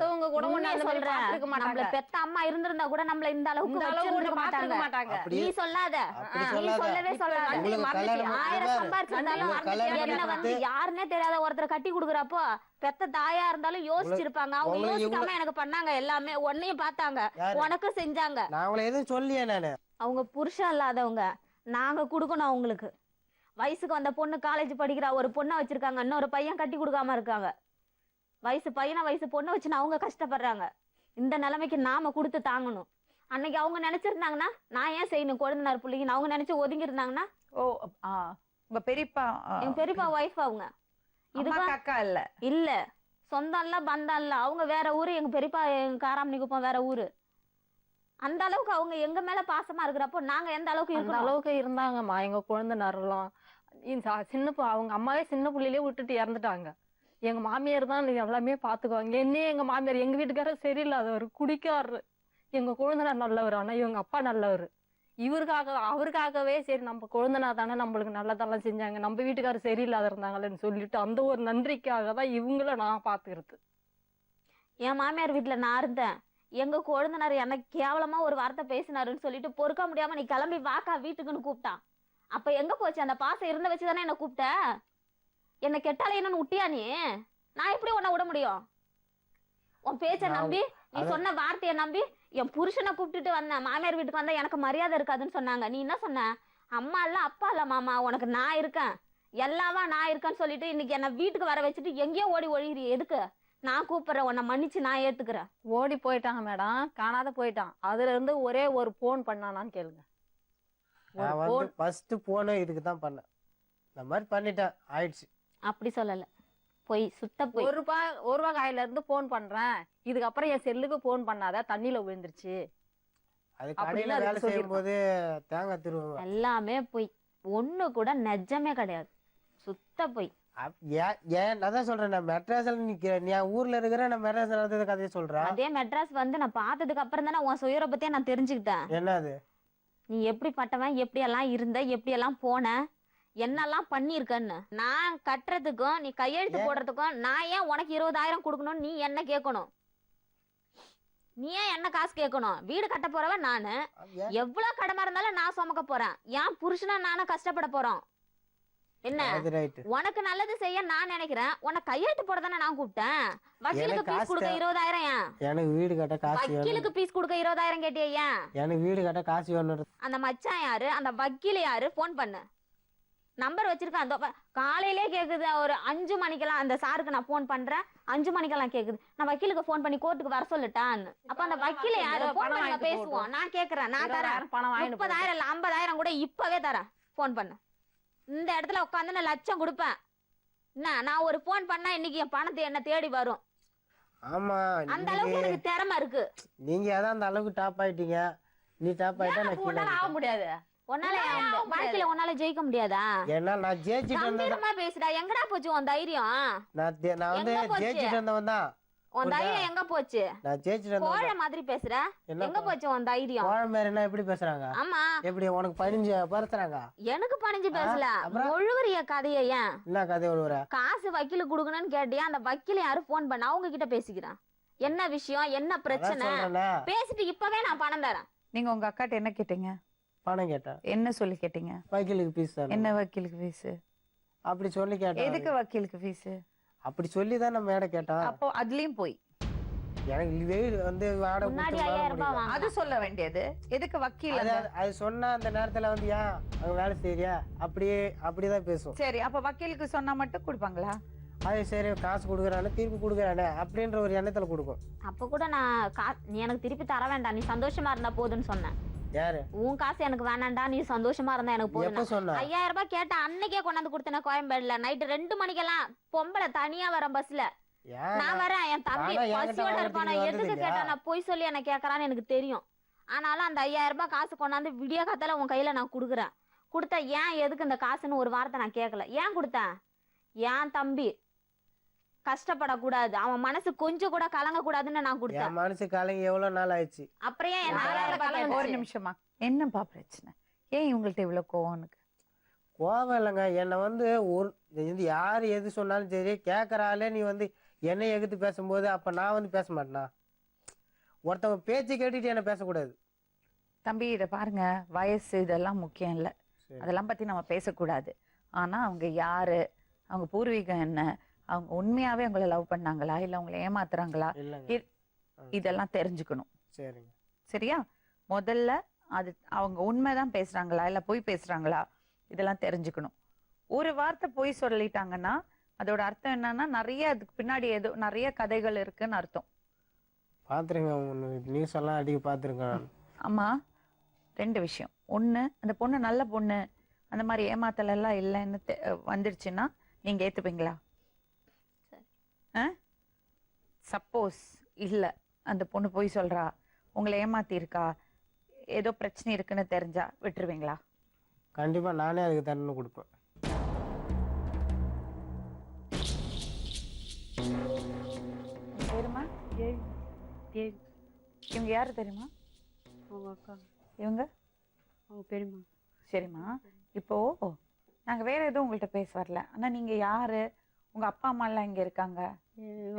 நம்மள பெத்த அம்மா இருந்திருந்தா கூட நம்மள இந்த அளவுக்கு மாட்டாங்க. நீ சொல்லாத, சொல்லவே சொல்லாத. 1000 சம்பாதிச்சிருந்தாலும் என்ன வந்து யாருன்னே தெரியாத ஒருத்தரை கட்டி கொடுக்குறப்போ பெத்த தாயா இருந்தாலும் யோசிச்சிருப்பாங்க. அவங்க யோசிக்காம எனக்கு பண்ணாங்க எல்லாமே. உன்னையும் பார்த்தாங்க, உனக்கு செஞ்சாங்க. நான் எதுவும் சொல்லியே நானு. அவங்க புருஷன் இல்லாதவங்க, நாங்க கொடுக்கணும் அவங்களுக்கு. வயசுக்கு வந்த பொண்ணு காலேஜ் படிக்கிறா, ஒரு பொண்ணை வச்சிருக்காங்க, இன்னொரு பையன் கட்டி கொடுக்காம இருக்காங்க. வயசு பொண்ணை வச்சுன்னு அவங்க கஷ்டப்படுறாங்க. இந்த நிலைமைக்கு நாம கொடுத்து தாங்கணும். அன்னைக்கு அவங்க நினைச்சிருந்தாங்கன்னா நான் ஏன் செய்யணும் கொழுந்தனார் பிள்ளைங்கன்னு அவங்க நினைச்சு ஒதுங்கி இருந்தாங்கன்னா. உங்க பெரியப்பா எங்க பெரியப்பா ஒய்ஃப் அவங்க. இதுக்கு அக்கா இல்ல இல்ல, சொந்தம் இல்ல, பந்தம் இல்ல. அவங்க வேற ஊரு, எங்க பெரியப்பா எங்க காராமணி குப்பம் வேற ஊரு. அந்த அளவுக்கு அவங்க எங்க மேல பாசமா இருக்கிறப்போ நாங்க எந்த அளவுக்கு அந்த இருக்கணும்? அளவுக்கு இருந்தாங்கம்மா எங்க குழந்தைனாரெல்லாம். அவங்க அம்மாவே சின்ன பிள்ளையிலே விட்டுட்டு இறந்துட்டாங்க. எங்க மாமியார் தான் எல்லாமே பாத்துக்குவாங்க. என்னையே எங்க மாமியார், எங்க வீட்டுக்காரர் சரியில்லாதவர், குடிக்காரு. எங்க குழந்தைனார் நல்லவர், ஆனா இவங்க அப்பா நல்லவர். அவருக்காகவே சரி நம்ம குழந்தைனார் தானே நம்மளுக்கு நல்லதெல்லாம் செஞ்சாங்க, நம்ம வீட்டுக்காரர் சரியில்லாத இருந்தாங்களேன்னு சொல்லிட்டு அந்த ஒரு நன்றிக்காக தான் இவங்கள நான் பாத்துக்கிறது. என் மாமியார் வீட்டுல நான் இருந்தேன். எங்க குழந்தைனார் எனக்கு கேவலமா ஒரு வார்த்தை பேசினாருன்னு சொல்லிட்டு பொறுக்க முடியாம நீ கிளம்பி வாக்கா வீட்டுக்குன்னு கூப்பிட்டான். அப்ப எங்க போச்சு அந்த பாசம்? இருந்த வச்சுதானே என்ன கூப்பிட்ட. என்ன கெட்டாலே என்னன்னு விட்டியா நீ? நான் எப்படி உன்னை விட முடியும்? உன் பேச்ச நம்பி, நீ சொன்ன வார்த்தையை நம்பி என் புருஷனை கூப்பிட்டுட்டு வந்தேன். மாமியார் வீட்டுக்கு வந்தா எனக்கு மரியாதை இருக்காதுன்னு சொன்னாங்க. நீ என்ன சொன்ன? அம்மா இல்ல அப்பா இல்ல மாமா, உனக்கு நான் இருக்கேன், எல்லாவா நான் இருக்கேன்னு சொல்லிட்டு இன்னைக்கு என்ன வீட்டுக்கு வர வச்சுட்டு எங்கேயோ ஓடி ஒழிகிறீ. எதுக்கு? நான் கூப்பிடுறேன், உன்னை மன்னிச்சு நான் ஏத்துக்கிறேன். ஓடி போயிட்டாங்க மேடம், காணாத போயிட்டான். அதுல இருந்து ஒரே ஒரு போன் பண்ணானான்னு கேளுங்க. நான் வந்து ஃபர்ஸ்ட் போனே இதுக்கு தான் பண்ணேன். இந்த மாதிரி பண்ணிட்டேன், ஆயிடுச்சு. அப்படி சொல்லல, போய் சுத்த போய். ஒரு ரூபா காயில இருந்து போன் பண்றேன், இதுக்கப்புறம் என் செல்லுக்கு போன் பண்ணாத, தண்ணியில விழுந்துருச்சு. அது கடையில வேலை செய்யும் போது தேங்காய் திருவுங்க எல்லாமே போய். ஒண்ணு கூட நிஜமே கிடையாது, சுத்த போய். ஏன் நான் தான் சொல்றேன், நான் மெட்ராஸ்ல நிக்கிறேன், நீ ஊர்ல இருக்கிற, நான் மெட்ராஸ்ல நடந்தது கதையை சொல்றேன். அதே மெட்ராஸ் வந்து நான் பார்த்ததுக்கு அப்புறம் தானே உன் சுயரை பத்தியே நான் தெரிஞ்சுக்கிட்டேன். என்னது? நீ எப்படிப்பட்டவன், எப்படியெல்லாம் இருந்த, எப்படியெல்லாம் போன, என்னெல்லாம் பண்ணிருக்கன்னு. நான் கட்டுறதுக்கும் நீ கையெழுத்து போடுறதுக்கும் நான் ஏன் உனக்கு 20,000 கொடுக்கணும்? நீ என்ன கேட்கணும்? நீ ஏன் என்ன காசு கேட்கணும்? வீடு கட்ட போறவன் நானு, எவ்வளவு கடமை இருந்தாலும் நான் சுமக்க போறேன். ஏன் புருஷனா நானும் கஷ்டப்பட போறோம். என்ன உனக்கு நல்லது செய்ய நான் நினைக்கிறேன். உனக்கு கையெழுத்து போட தானே நான் கூப்பிட்டேன். வக்கீலுக்கு பீஸ் கொடுக்க 20,000 ஏன்? எனக்கு வீடு கட்ட காசு வேணும். வக்கீலுக்கு பீஸ் கொடுக்க 20,000 கேட்டியா ஏன்? எனக்கு வீடு கட்ட காசு வேணும். அந்த மச்சான் யாரு, அந்த வக்கீல் யாரு? போன் பண்ணு, நம்பர் வச்சிருக்கேன். அந்த காலையிலே கேக்குது, ஒரு 5 மணிக்கெல்லாம் அந்த சாருக்கு நான் போன் பண்றேன், 5 மணிக்கெல்லாம் கேக்குது. நான் வக்கீலுக்கு போன் பண்ணி கோர்ட்டுக்கு வர சொல்லிட்டான்னு. அப்ப அந்த வக்கீல யாரு? போன் பண்ணி பேசுவோம். நான் கேக்குறேன், நான் தரேன் 30,000 இல்ல 50,000 கூட இப்பவே தரேன். போன் பண்ணு. இந்த இடத்துல உட்காந்து நான் லட்சம் கொடுப்பேன். என்ன, நான் ஒரு போன் பண்ணா இன்னைக்கு என் பணத்தை என்ன தேடி வரும். ஆமா, அந்த அளவுக்கு எனக்கு திறமை இருக்கு. நீங்க அதான் அந்த அளவுக்கு டாப் ஆயிட்டீங்க. நீ டாப் ஆயிட்டா நான் கீழ ஆக முடியாது. உன்னால வாழ்க்கையில உன்னால ஜெயிக்க முடியாதா? ஏன்னா நான் ஜெயிச்சிட்டு கம்பீரமா பேசுடா. எங்கடா போச்சு உன் தைரியம்? நான் வந்து ஜெயிச்சிட்டு வந்தவன் தான். உன் தைரியம் எங்க போச்சு? நான் ஜெயிச்சிட்டு வந்தவன். கோழை மாதிரி பேசுற, எங்க போச்சு உன் தைரியம்? கோழை மாதிரி என்ன எப்படி பேசுறாங்க? ஆமா, எப்படி உனக்கு பணிஞ்சு பேசுறாங்க? எனக்கு பணிஞ்சு பேசல, ஒழுகுறிய கதைய. ஏன் என்ன கதை ஒழுகுற? காசு வக்கீல குடுக்கணும்னு கேட்டியா? அந்த வக்கீல யாரு போன் பண்ண, அவங்க கிட்ட பேசிக்கிறேன். என்ன விஷயம், என்ன பிரச்சனை பேசிட்டு இப்பவே நான் பணம் தரேன். நீங்க உங்க அக்காட்ட என்ன கேட்டீங்க? பணம் கேட்டேன். என்ன சொல்லி கேட்டீங்க? வக்கீலுக்கு ஃபீஸ். என்ன வக்கீலுக்கு ஃபீஸ்? அப்படி சொல்லி கேட்டேன். எதுக்கு வக்கீலுக்கு ஃபீஸ்? அப்படி சொல்லி தான் நம்ம மேட கேட்டோம். அப்போ அதுலயும் போய் எனக்கு வெயில் வந்து வாடகை முன்னாடி 5,000 ரூபாய் வாங்க. அது சொல்ல வேண்டியது எதுக்கு வக்கீல்? அது சொன்னா அந்த நேரத்துல வந்து ஏன் அங்க வேலை செய்யறியா அப்படிதான் பேசும். சரி, அப்ப வக்கீலுக்கு சொன்னா மட்டும் கொடுப்பாங்களா? அது சரி, காசு கொடுக்குறானே தீர்ப்பு கொடுக்குறானே அப்படின்ற ஒரு எண்ணத்துல கொடுக்கும். அப்ப கூட நான் நீ எனக்கு திருப்பி தர வேண்டாம், நீ சந்தோஷமா இருந்தா போதுன்னு சொன்னேன். யாரு? உன் காசு எனக்கு வேணாண்டா, நீ சந்தோஷமா இருந்தா எனக்கு போதும். 5,000 ரூபாய் கேட்டா அன்னைக்கே கொண்டாந்து கொடுத்தேன். கோயம்பேடுல நைட்டு 2 மணிக்கெல்லாம் பொம்பளை தனியா வரேன் பஸ்ல. நான் வரேன், என் தம்பி பசியோட இருப்பான. எதுக்கு கேட்டா நான் பொய் சொல்லி என்ன கேக்குறான்னு எனக்கு தெரியும். ஆனாலும் அந்த 5,000 ரூபாய் காசு கொண்டாந்து விடிய காத்தால உன் கையில நான் கொடுக்குறேன். கொடுத்தா ஏன் எதுக்கு இந்த காசுன்னு ஒரு வார்த்தை நான் கேட்கல. ஏன் கொடுத்தேன்? ஏன் தம்பி கஷ்டப்படக்கூடாது, அவன் மனசு கொஞ்சம் கூட கலங்க கூடாதுன்னு நான் கொடுத்தேன். மனசு கலங்கி எவ்வளவு நாள் ஆயிடுச்சு. அப்புறம் ஏன் ஒரு நிமிஷமா, என்னப்பா பிரச்சனை? ஏன் இவங்கள்ட்ட இவ்வளவு கோவம்? உனக்கு கோவம் இல்லைங்க, என்னை வந்து யாரு எது சொன்னாலும் சரி கேட்கறாலே நீ வந்து என்னை எகுத்து பேசும்போது அப்ப நான் வந்து பேச மாட்டேனா? ஒருத்தவங்க பேச்சு கேட்டுட்டு என்ன பேசக்கூடாது. தம்பி இதை பாருங்க, வயசு இதெல்லாம் முக்கியம் இல்லை, அதெல்லாம் பத்தி நம்ம பேசக்கூடாது. ஆனா அவங்க யாரு, அவங்க பூர்வீகம் என்ன, அவங்க உண்மையாவே அவங்கள லவ் பண்ணாங்களா இல்ல அவங்கள ஏமாத்துறாங்களா, இதெல்லாம் தெரிஞ்சுக்கணும். சரிங்க, சரியா? முதல்ல அது அவங்க உண்மைதான் பேசுறாங்களா இல்ல பொய் பேசுறாங்களா, இதெல்லாம் தெரிஞ்சுக்கணும். ஒரு வார்த்தை பொய் சொல்லிட்டாங்கன்னா அதோட அர்த்தம் என்னன்னா நிறைய அதுக்கு பின்னாடி ஏதோ நிறைய கதைகள் இருக்குன்னு அர்த்தம். பாத்துருங்க, நியூஸ் எல்லாம் அடிக்க பாத்துருங்க. அம்மா 2 விஷயம். ஒண்ணு, அந்த பொண்ணு நல்ல பொண்ணு, அந்த மாதிரி ஏமாத்தல் எல்லாம் இல்லைன்னு வந்துருச்சுன்னா நீங்க ஏத்துப்பீங்களா? சப்போஸ் இல்ல அந்த பொண்ணு போய் சொல்றா, உங்களை ஏமாத்தி இருக்கா, ஏதோ பிரச்சனை இருக்குன்னு தெரிஞ்சா விட்டுருவீங்களா? கண்டிப்பாக நானே அதுக்கு தண்டனை கொடுப்பேன். தெரியுமா? தேவி இவங்க யாரு தெரியுமா? அவங்க அக்கா, இவங்க அவங்க பெரியம்மா. சரிம்மா, இப்போ நாங்க வேற எதுவும் உங்கள்கிட்ட பேச வரல. ஆனா நீங்க யாரு, உங்க அப்பா அம்மா எல்லாம் இங்க இருக்காங்க,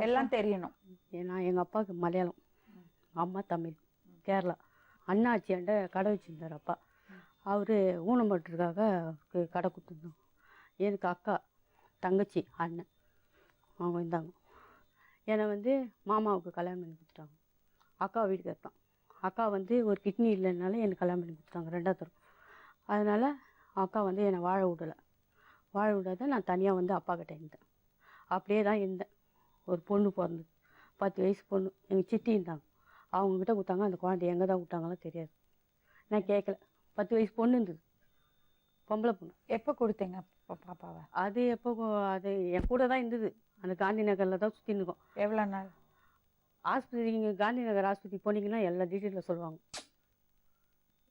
எல்லாம் தெரியணும். நான் எங்கள் அப்பாவுக்கு மலையாளம், அம்மா தமிழ், கேரளா. அண்ணாச்சியாண்ட கடை வச்சுருந்தார் அப்பா. அவர் ஊனம்பட்டுருக்காக கடை கொடுத்துருந்தோம். எனக்கு அக்கா, தங்கச்சி, அண்ணன் அவங்க இருந்தாங்க. என்னை வந்து மாமாவுக்கு கல்யாணம் பண்ணி கொடுத்துட்டாங்க. அக்கா வீட்டுக்கு தான். அக்கா வந்து ஒரு கிட்னி இல்லைனால எனக்கு கல்யாணம் பண்ணி கொடுத்துட்டாங்க 2வது தரம். அதனால் அக்கா வந்து என்னை வாழ விடலை. வாழ விடாத நான் தனியாக வந்து அப்பா கிட்டே இருந்தேன். அப்படியே தான் இருந்தேன். ஒரு பொண்ணு பிறந்தது, 10 வயசு பொண்ணு. எங்கள் சித்தி இருந்தாங்க, அவங்கக்கிட்ட கொடுத்தாங்க. அந்த குழந்தை எங்கே தான் விட்டாங்களோ தெரியாது, நான் கேட்கல. 10 வயசு பொண்ணு இருந்தது, பொம்பளை பொண்ணு. எப்போ கொடுத்தீங்க பாப்பாவை? அது எப்போ, அது என் கூட தான் இருந்தது. அந்த காந்தி நகரில் தான் சுற்றி இருக்கோம். எவ்வளோ நாள்? ஆஸ்பத்திரி, இங்கே காந்தி நகர் ஆஸ்பத்திரி போனீங்கன்னா எல்லா டீட்டெயிலில் சொல்லுவாங்க.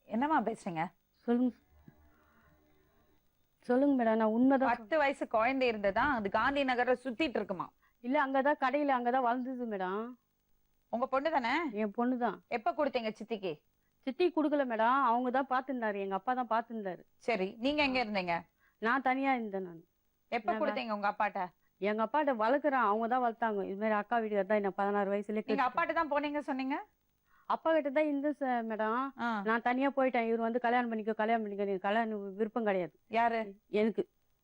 என்னம்மா பேசுறீங்க? சொல்லுங்க சொல்லுங்க மேடம், நான் உண்மைதான். 10 வயசு குழந்தை இருந்ததா அது காந்தி நகரை சுத்திட்டு இருக்குமா? இல்லை, அங்கே தான் கடையில் அங்கே தான் வளர்ந்தது மேடம். உங்க பொண்ணு தானே? என் பொண்ணு தான். எப்ப கொடுத்தீங்க சித்திக்கு? சித்தி கொடுக்கல மேடம், அவங்க தான் பார்த்துருந்தாரு, எங்கள் அப்பா தான் பார்த்துருந்தாரு. சரி, நீங்க எங்க இருந்தீங்க? நான் தனியாக இருந்தேன். நான் எப்ப கொடுத்தீங்க உங்க அப்பாட்ட? எங்கள் அப்பாட்ட வளர்க்குறேன், அவங்க தான் வளர்த்தாங்க. இதுமாரி அக்கா வீட்டுக்கு தான் என்ன 16 வயசுலேயே. நீங்க அப்பாட்ட தான் போனீங்க சொன்னீங்க? அப்பா கிட்ட தான் இந்த மேடம். நான் தனியாக போயிட்டேன். இவர் வந்து கல்யாணம் பண்ணிக்க எனக்கு கல்யாணம் விருப்பம் கிடையாது. யாரு? எனக்கு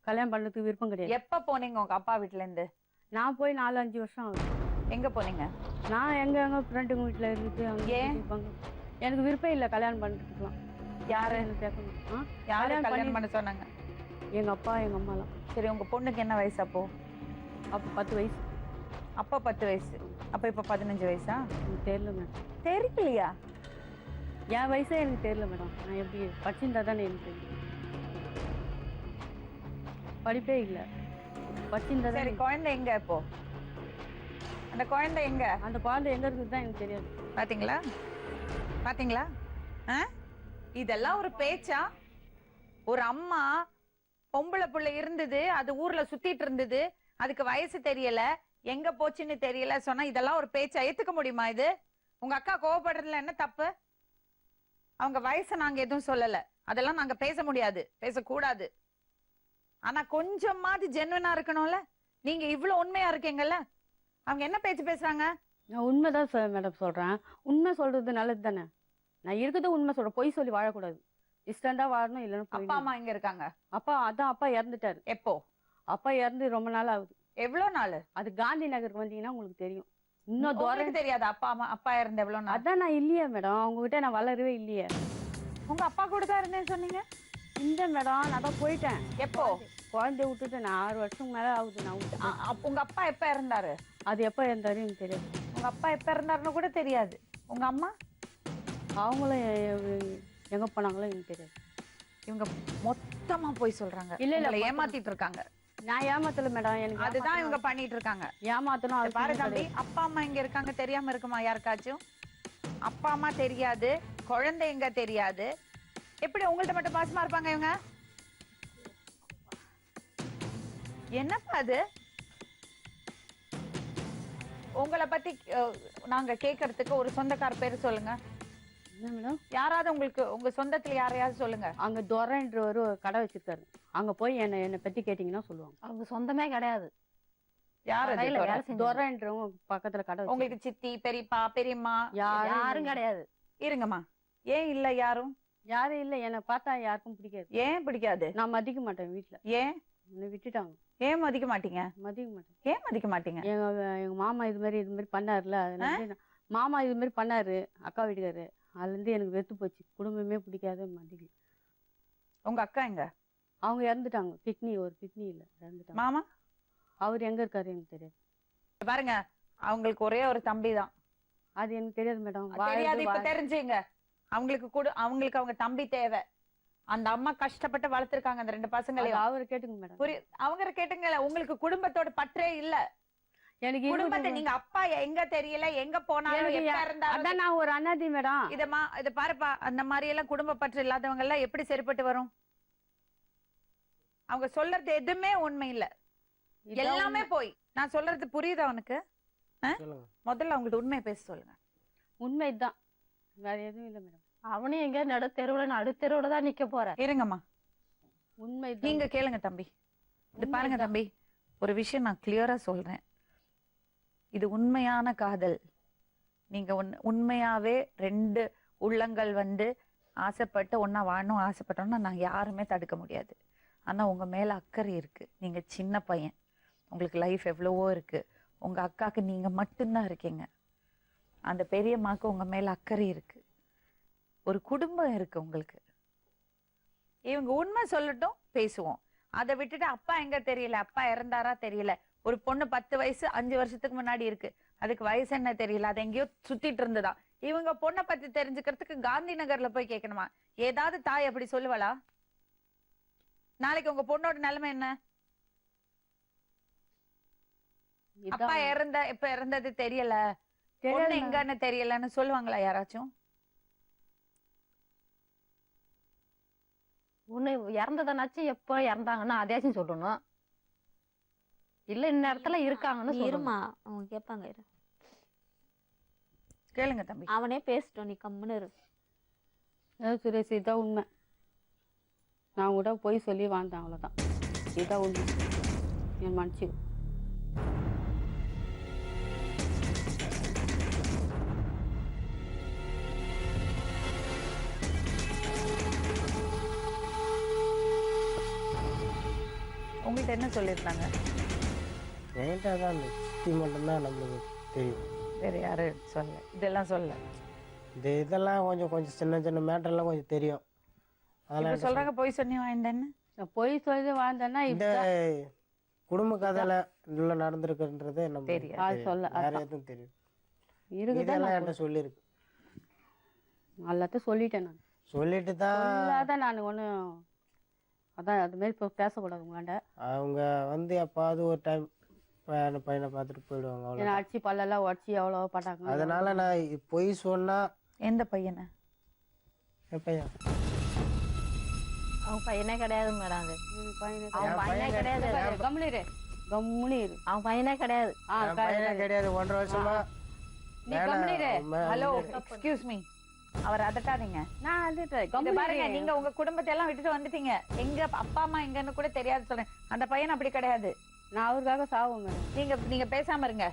கல்யாணம் பண்ணதுக்கு விருப்பம் கிடையாது. எப்ப போனீங்க உங்க அப்பா வீட்டுல இருந்து? நான் போய் 4-5 வருஷம் ஆகுது. எங்க போனீங்க? நான் எங்க ஃப்ரெண்டுங்க வீட்டில் இருந்து அங்கே இருப்பாங்க. எனக்கு விருப்பம் இல்லை கல்யாணம் பண்ணுறதுக்குலாம். யாரு எனக்கு கேட்கணும். யாரு கல்யாணம் பண்ண சொன்னாங்க? எங்கள் அப்பா எங்கள் அம்மாலாம். சரி, உங்க பொண்ணுக்கு என்ன வயசு அப்போ? அப்போ 10 வயசு. அப்போ 10 வயசு. அப்போ இப்போ 15 வயசா? எனக்கு தெரியல மேடம். தெரியலையா? என் வயசே எனக்கு தெரியல மேடம். நான் எப்படி படிச்சிருந்தா தானே எனக்கு தெரியும். படிப்பே இல்லை, படிச்சிருந்தா. சரி, குழந்தை எங்க இப்போ? அந்த குழந்தை எங்க? அந்த குழந்தை எங்க இருக்குது தான் எனக்கு தெரியாது. பாத்தீங்களா பாத்தீங்களா? இதெல்லாம் ஒரு பேச்சா? ஒரு அம்மா பொம்பளை புள்ள இருந்தது, அது ஊர்ல சுத்திட்டு இருந்தது, அதுக்கு வயசு தெரியல, எங்க போச்சுன்னு தெரியல சொன்னா இதெல்லாம் ஒரு பேச்சா? ஏத்துக்க முடியுமா இது? உங்க அக்கா கோவப்படுறதுல என்ன தப்பு? அவங்க வயசை நாங்க எதுவும் சொல்லல, அதெல்லாம் நாங்க பேச முடியாது, பேசக்கூடாது. ஆனா கொஞ்சமாவது ஜென்வனா இருக்கணும்ல. நீங்க இவ்வளவு உண்மையா இருக்கீங்கல்ல, அவங்க என்ன பேச்சு பேசுறாங்க? நான் உண்மைதான் மேடம் சொல்றேன். உண்மை சொல்றது நல்லது தானே. நான் இருக்கிறது உண்மை சொல்றேன், பொய் சொல்லி வாழக்கூடாது. இஷ்டண்டா வாழணும், இல்லைன்னு. அப்பா அம்மா எங்க இருக்காங்க? அப்பா இறந்துட்டாரு. எப்போ? அப்பா இறந்து ரொம்ப நாள் ஆகுது. எவ்வளவு நாள்? அது காந்தி நகருக்கு வந்தீங்கன்னா உங்களுக்கு தெரியும். இன்னும் தூரம் தெரியாது. அப்பா இறந்து எவ்வளவு நாள்? அதான் நான் இல்லையே மேடம், அவங்க கிட்ட நான் வளரவே இல்லையே. உங்க அப்பா கூட தான் இருந்தேன்னு சொன்னீங்க. இந்த மேடம் நான் தான் போயிட்டேன். எப்போ? குழந்தைய விட்டுட்டு நான் 6 வருஷம் மேல ஆகுது. நான் விட்டு. உங்க அப்பா எப்ப இறந்தாரு? அது எப்ப இறந்தாரு எனக்கு தெரியாது. உங்க அப்பா எப்ப இறந்தாருன்னு கூட தெரியாது. உங்க அம்மா அவங்களும் எங்க போனாங்களோ எனக்கு தெரியாது. இவங்க மொத்தமா போய் சொல்றாங்க. இல்ல ஏமாத்திட்டு இருக்காங்க. நான் ஏமாத்தல மேடம், எனக்கு அதுதான் இவங்க பண்ணிட்டு இருக்காங்க. ஏமாத்தணும். அது பாரு தம்பி, அப்பா அம்மா எங்க இருக்காங்க தெரியாம இருக்குமா யாருக்காச்சும்? அப்பா அம்மா தெரியாது, குழந்தை எங்க தெரியாது, எப்படி உங்கள்ட்ட மட்டும் பாசமா இருப்பாங்க இவங்க? என்னப்பா அது? உங்களை பத்தி நாங்க கேக்குறதுக்கு ஒரு சொந்தக்கார பேரு சொல்லுங்க. என்ன மேடம்? யாராவது உங்களுக்கு உங்க சொந்தத்துல யாரையாவது சொல்லுங்க. அங்க துரைன்றவர் ஒரு கடை வச்சிருக்காரு, அங்க போய் என்னை பத்தி கேட்டீங்கன்னா சொல்லுவாங்க. அவங்க சொந்தமே கிடையாது. யாரு? துரைன்றவங்க பக்கத்துல கடை. உங்களுக்கு சித்தி, பெரியப்பா, பெரியம்மா யாரும் கிடையாது. இருங்கம்மா. ஏன் இல்ல? யாரும் இல்ல. என்னை பார்த்தா யாருக்கும் பிடிக்காது. ஏன் பிடிக்காது? நான் மதிக்க மாட்டேன் வீட்டுல. ஏன்? என்னை விட்டுட்டாங்க. ஏன் மதிக்க மாட்டீங்க? மதிக்க மாட்டேன். ஏன் மதிக்க மாட்டீங்க? எங்க மாமா இது மாதிரி பண்ணாருல, அதுல மாமா இது மாதிரி பண்ணாரு அக்கா வீட்டுக்காரு, அதுல இருந்து எனக்கு வெத்து போச்சு. குடும்பமே பிடிக்காத மதிக்கல. உங்க அக்கா எங்க? அவங்க இறந்துட்டாங்க. ஒரு கிட்னி இல்ல, இறந்துட்டாங்க. மாமா அவர் எங்க இருக்காரு எனக்கு தெரியாது. பாருங்க, அவங்களுக்கு ஒரே ஒரு தம்பி தான். அது எனக்கு தெரியாது மேடம். தெரியாது, இப்ப தெரிஞ்சுங்க. அவங்களுக்கு அவங்க தம்பி தேவை. அந்த அம்மா கஷ்டப்பட்டு வளர்த்திருக்காங்க அந்த 2 பசங்களையும். அவரை கேட்டுங்க மேடம். அவங்க கேட்டுங்கல, உங்களுக்கு குடும்பத்தோட பற்றே இல்ல. எனக்கு குடும்பத்தை நீங்க அப்பா எங்க தெரியல, எங்க போனாலும் எப்ப இருந்தாலும் அதான் நான் ஒரு அனாதி மேடம். இத பாருப்பா, அந்த மாதிரி எல்லாம் குடும்ப பற்று இல்லாதவங்க எல்லாம் எப்படி சரிப்பட்டு வரும்? அவங்க சொல்றது எதுவுமே உண்மை இல்ல, எல்லாமே போய். நான் சொல்றது புரியுதா உனக்கு? முதல்ல அவங்கள்ட்ட உண்மையை பேச சொல்லுங்க. உண்மைதான், வேற எதுவும் இல்ல மேடம். அவனும் எங்க நடு தெருவுல நடு தெருவுல தான் நிக்க போற. இருங்கம்மா, உண்மை நீங்க கேளுங்க தம்பி. இது பாருங்க தம்பி, ஒரு விஷயம் நான் கிளியரா சொல்றேன். இது உண்மையான காதல். நீங்க உண்மையாவே 2 உள்ளங்கள் வந்து ஆசைப்பட்டு ஒன்னா வாழணும் ஆசைப்பட்டோம்னா நாங்க யாருமே தடுக்க முடியாது. ஆனா உங்க மேல அக்கறை இருக்கு. நீங்க சின்ன பையன், உங்களுக்கு லைஃப் எவ்வளவோ இருக்கு. உங்க அக்காக்கு நீங்க மட்டும்தான் இருக்கீங்க. அந்த பெரியம்மாக்கு உங்க மேல அக்கறை இருக்கு. ஒரு குடும்பம் இருக்கு உங்களுக்கு. இவங்க உண்மை சொல்லட்டும், பேசுவோம். அதை விட்டுட்டு அப்பா எங்க தெரியல, அப்பா இறந்தாரா தெரியல. ஒரு பொண்ணு 10 வயசு 5 வருஷத்துக்கு முன்னாடி இருக்கு, அதுக்கு வயசு என்ன தெரியல, அது எங்கேயோ சுத்திட்டு இருந்ததா. இவங்க பொண்ணை பத்தி தெரிஞ்சுக்கிறதுக்கு காந்தி நகர்ல போய் கேட்கணுமா? ஏதாவது தாய் அப்படி சொல்லுவாளா? நாளைக்கு உங்க பொண்ணோட நிலைமை என்ன? அப்பா எப்ப இறந்தது தெரியல, பொண்ணு எங்கன்னு தெரியலன்னு சொல்லுவாங்களா யாராச்சும்? ஒண்ணு இறந்ததனாச்சும் எப்ப இறந்தாங்கன்னா அதையாச்சும் சொல்லணும். இல்ல இந்த இடத்துல இருக்காங்கன்னு இருமா, அவங்க கேட்பாங்க. இரு, கேளுங்க தம்பி. அவனே பேசிட்டோம், நீ கம்முன்னு இரு. சுரேஷ், இதான் உண்மை. நான் கூட போய் சொல்லி வாழ்ந்தேன், அவ்வளோதான். இதான் உண்மை. என் மனுச்சு உங்கள்கிட்ட என்ன சொல்லியிருந்தாங்க? என்கிட்ட தான் அந்த சித்தி மட்டும்தான் நம்மளுக்கு தெரியும், வேற யாரும் சொல்ல. இதெல்லாம் சொல்ல. இதெல்லாம் கொஞ்சம் சின்ன சின்ன மேட்டர்லாம் கொஞ்சம் தெரியும். அதெல்லாம் சொல்றாங்க போய் சொன்னி வாய்ந்தேன்னு. போய் சொல்லி வாழ்ந்தேன்னா இந்த குடும்ப கதையில உள்ள நடந்திருக்குன்றது நம்ம தெரியாது. சொல்ல வேற எதுவும் தெரியும். இருக்குதான் இதெல்லாம் என்கிட்ட சொல்லியிருக்கு. எல்லாத்தையும் சொல்லிட்டேன் நான். சொல்லிட்டு தான் நான் ஒன்றும் அதான் அது மாதிரி இப்போ பேசக்கூடாது உங்களாண்ட. அவங்க வந்து எப்பாவது ஒரு டைம் பையனை பார்த்துட்டு போயிடுவாங்க. ஏன்னா அடிச்சு பல்லெல்லாம் உடச்சி எவ்வளோ பட்டாங்க. அதனால நான் பொய் சொன்னா. எந்த பையனை? என் பையன் அவன் பையனே கிடையாது மேடம். அது அவன் பையனே கிடையாது. கம்முனிரு. அவன் பையனே கிடையாது. பையனே கிடையாது. 1.5 வருஷமா. நீ கம்முனிரு. ஹலோ, எக்ஸ்கியூஸ் மீ, அவர் அதட்டாதீங்க. நான் வந்துட்டேன். பாருங்க, நீங்க உங்க குடும்பத்தை எல்லாம் விட்டுட்டு வந்துட்டீங்க. எங்க அப்பா அம்மா எங்கன்னு கூட தெரியாது சொல்றேன். அந்த பையன் அப்படி கிடையாது. நான் அவருக்காக சாவும் மேடம். நீங்க பேசாம இருங்க.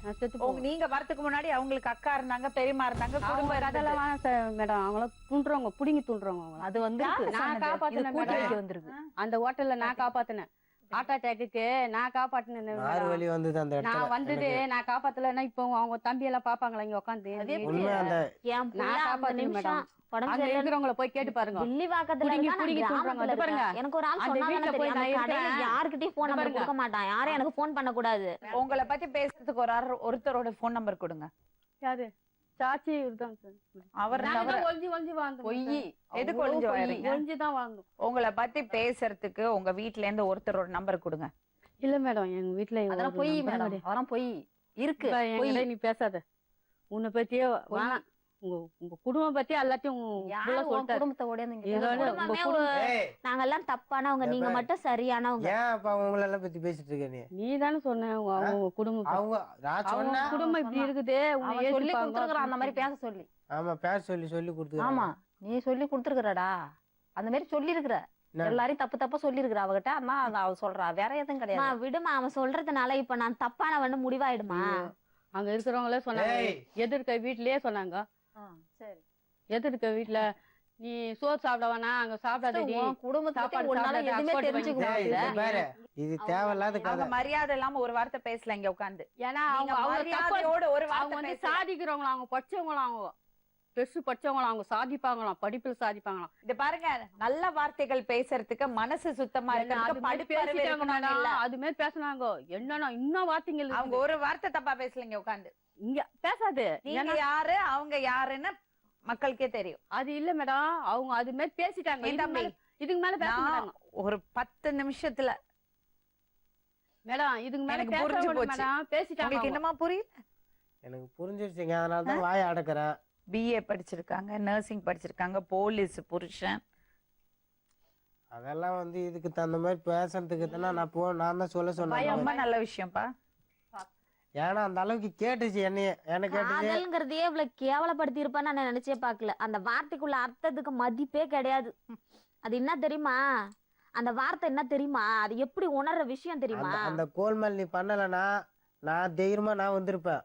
நீங்க வரதுக்கு முன்னாடி அவங்களுக்கு அக்கா இருந்தாங்க, பெரியமா இருந்தாங்க, குடும்பம் அதெல்லாம் மேடம். அவங்கள துண்டுறவங்க, புடுங்கி துண்டுறவங்க. அது வந்து நான் காப்பாத்தினேன் வந்திருக்கு. அந்த ஹோட்டல்ல நான் காப்பாத்தினேன். ஹார்ட் அட்டாக்கு நான் காப்பாத்தினேன். நான் வந்துட்டு நான் காப்பாத்தலன்னா இப்போ அவங்க தம்பி எல்லாம் பாப்பாங்களா இங்க உட்காந்து? நான் காப்பாத்தினேன் மேடம். அங்க இருக்கிறவங்கள போய் கேட்டு பாருங்க. எனக்கு ஒரு ஆள் சொன்னாங்க தெரியும், யார்கிட்டயும் போன் நம்பர் கொடுக்க மாட்டான், யாரும் எனக்கு போன் பண்ண கூடாது. உங்களை பத்தி பேசுறதுக்கு ஒருத்தரோட போன் நம்பர் கொடுங்க. யாரு? சாச்சி இருக்காங்க சார். அவர் எதுக்கு ஒளிஞ்சுதான் வாழ்ந்தோம். உங்களை பத்தி பேசுறதுக்கு உங்க வீட்ல இருந்து ஒருத்தரோட நம்பர் கொடுங்க. இல்ல மேடம், எங்க வீட்டுல அதெல்லாம் பொய் மேடம். அதெல்லாம் பொய் இருக்கு. நீ பேசாத. உன்னை பத்தியே உங்க குடும்பம் பத்தி எல்லாத்தையும் நாங்க எல்லாம் தப்பானவங்க, நீங்க மட்டும் சரியானவங்க. நீ தானே சொன்ன அவங்க குடும்பம் குடும்பம் இப்படி இருக்குது. சொல்லி கொடுத்துருக்குற அந்த மாதிரி பேச சொல்லி. ஆமா, பேச சொல்லி கொடுத்து. ஆமா, நீ சொல்லி கொடுத்துருக்குறடா. அந்த மாதிரி சொல்லி இருக்கிற எல்லாரையும் தப்பா சொல்லி இருக்கிற அவகிட்ட. அதான் அவ சொல்றா, வேற எதுவும் கிடையாது. விடுமா, அவன் சொல்றதுனால இப்ப நான் தப்பானவன்னு முடிவாயிடுமா? அங்க இருக்கிறவங்களே சொன்னாங்க, எதிர்க்க வீட்லயே சொன்னாங்க. சரி, எதிர்க்க வீட்டுல நீ சோறு சாப்பிட வேணா, அங்க சாப்பிடாதடி, இது தேவையில்லாத கதை. மரியாதை இல்லாம ஒரு வார்த்தை பேசல இங்க உட்காந்து. ஏன்னா அவங்க ஒரு வார்த்தை சாதிக்கிறவங்களா, அவங்க படிச்சவங்களாம், அவங்க பெருசு படிச்சவங்களாம், அவங்க சாதிப்பாங்களாம், படிப்புல சாதிப்பாங்களாம். இது பாருங்க, நல்ல வார்த்தைகள் பேசுறதுக்கு மனசு சுத்தமா இருக்கு. அது மாதிரி பேசினாங்க. என்னன்னா இன்னும் வார்த்தைகள். அவங்க ஒரு வார்த்தை தப்பா பேசலங்க உட்காந்து. இங்க பேசாது. நீங்க யாரு அவங்க யாருன்னு மக்களுக்கே தெரியும். அது இல்ல மேடம், அவங்க அது மாதிரி பேசிட்டாங்க. இதுக்கு மேல பேச நான் மாட்டாங்க ஒரு 10 நிமிஷத்துல மேடம். இதுக்கு மேல எனக்கு பேச புரிஞ்சு மாட்டாங்க போச்சு. மேடம். பேசிட்டாங்க உங்களுக்கு அவங்க. என்னமா புரியல? எனக்கு புரிஞ்சிருச்சுங்க, அதனால தான் வாயை அடக்குறேன். பிஏ படிச்சிருக்காங்க, நர்சிங் படிச்சிருக்காங்க, போலீஸ் புருஷன். அதெல்லாம் வந்து இதுக்கு தகுந்த மாதிரி பேசுறதுக்கு தானே நான் தான் சொல்ல சொன்னேன். ரொம்ப நல்ல விஷயம்ப்பா. ஏன்னா அந்த அளவுக்கு கேட்டுச்சு என்னைய, என்ன கேட்டுச்சு. காதல்ங்கிறதையே இவ்வளவு கேவலப்படுத்தி இருப்பான்னு நான் நினைச்சே பார்க்கல. அந்த வார்த்தைக்குள்ள அர்த்தத்துக்கு மதிப்பே கிடையாது. அது என்ன தெரியுமா? அந்த வார்த்தை என்ன தெரியுமா? அது எப்படி உணர்ற விஷயம் தெரியுமா? அந்த கோல்மல் நீ பண்ணலனா நான் தைரியமா நான் வந்திருப்பேன்.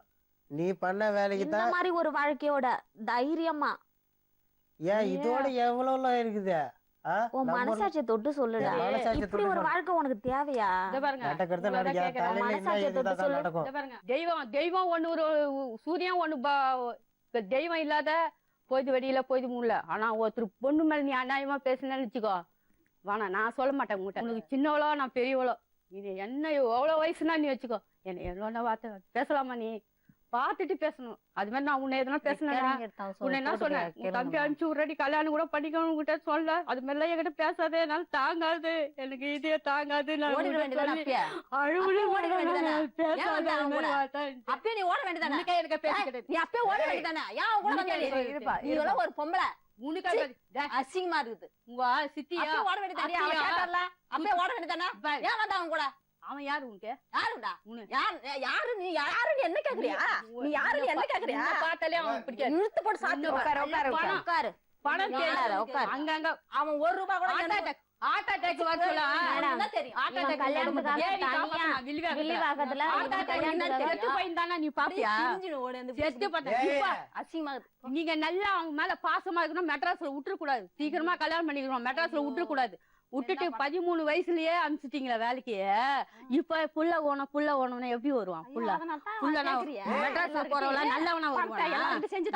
நீ பண்ண வேலைக்கு இந்த தான். மாதிரி ஒரு வாழ்க்கையோட தைரியமா ஏன் இதோட எவ்வளவு இருக்குது? உன் மனசாட்சியை தொட்டு சொல்லுடா. மனசாட்சியை இப்படி ஒரு வாழ்க்கை உனக்கு தேவையா? இதை பாருங்க, நடக்கிறது உங்களை நடக்க கேட்கிறேன். தலையில என்ன மனசாட்சியை தொட்டு இதுதான் சொல்லு. நடக்கும். இதை பாருங்க, தெய்வம் ஒண்ணு, ஒரு சூரியன் ஒண்ணு, தெய்வம் இல்லாத போய்து வெடியில போய்து முடியல. ஆனா ஒருத்தர் பொண்ணு மேல நீ அநியாயமா பேசுனேன்னு வச்சுக்கோ, வேணாம், நான் சொல்ல மாட்டேன் உங்ககிட்ட. உனக்கு சின்னவளோ நான் பெரியவளோ, இது என்ன எவ்வளவு வயசுனா நீ வச்சுக்கோ, என்ன எவ்வளோ வார்த்தை பேசலாமா? நீ பார்த்துட்டு பேசணும். அது மாதிரி நான் உன்னை எதனா பேசினேன், உன்னை என்ன சொன்னேன்? உன் தம்பி அனுப்பிச்சு விட்றடி, கல்யாணம் கூட பண்ணிக்கணும் கிட்ட சொல்ல. அது மாதிரிலாம் என்கிட்ட பேசாதே, என்னால தாங்காது, எனக்கு இதே தாங்காது. நான் ஓடிட வேண்டியதானே அப்பயே? அழுவுல ஓட வேண்டியதானே? பேசாத, ஏன் வந்த அவன் கூட? வார்த்தை. அப்பயே நீ ஓட வேண்டியதானே? உனக்கே எனக்கு பேச கிடையாது. நீ அப்பயே ஓட வேண்டியதானே? ஏன் அவன் கூட வந்த நீ? இருப்பா, நீ எல்லாம் ஒரு பொம்பளை, உனக்கே டேய், அசிங்கமா இருக்குது. உங்க சித்தியா அப்பயே ஓட வேண்டியதானே? அவன் அத்தியா? கேட்டார்ல, அப்பயே ஓட வேண்டியதானே? பாரு. ஏன் வந்த அவன் கூட? அவன் யாரு உனக்கு? யாருடா? உனு. யாரு நீ? யாருன்னு என்ன கேக்குறியா? நீ யாருன்னு என்ன கேக்குறியா? உன்னை பார்த்தாலே அவன் பிடிக்காது. இழுத்து போட்டு சாப்பிட்டு உட்காரு, உட்காரு, உட்காரு. உட்காரு. பணம் உட்காரு, உட்காரு. அங்கங்க அவன் 1 ரூபா கூட ஹார்ட் எனக்கு- அட்டாக் வர சொல்ல. அவனுக்கு தான் தெரியும். ஹார்ட் இவன் அட்டாக் கல்யாணத்துக்காக தனியா வில்லிவாக்கத்துல ஹார்ட் அட்டாக் செத்து போயிருந்தானா நீ பாப்பியா? பிரிஞ்சுன்னு ஓடு, அந்த செத்து போட்டேன். ஏய். இப்ப அசிங்கமா இருக்குது. நீங்க நல்லா அவங்க மேல பாசமா இருக்கணும். மெட்ராஸ்ல விட்டுற கூடாது. சீக்கிரமா கல்யாணம் பண்ணிக்கணும். மெட்ராஸ்ல விட்டுற கூடாது. விட்டுட்டு 13 வயசுலயே அனுப்பிச்சிட்டீங்களா வேலைக்கு? இப்ப புள்ள ஓணும்னா எப்படி வருவான்? புள்ள புள்ளனா மெட்ராஸ்ல போறவளா நல்லவனா வருவானா?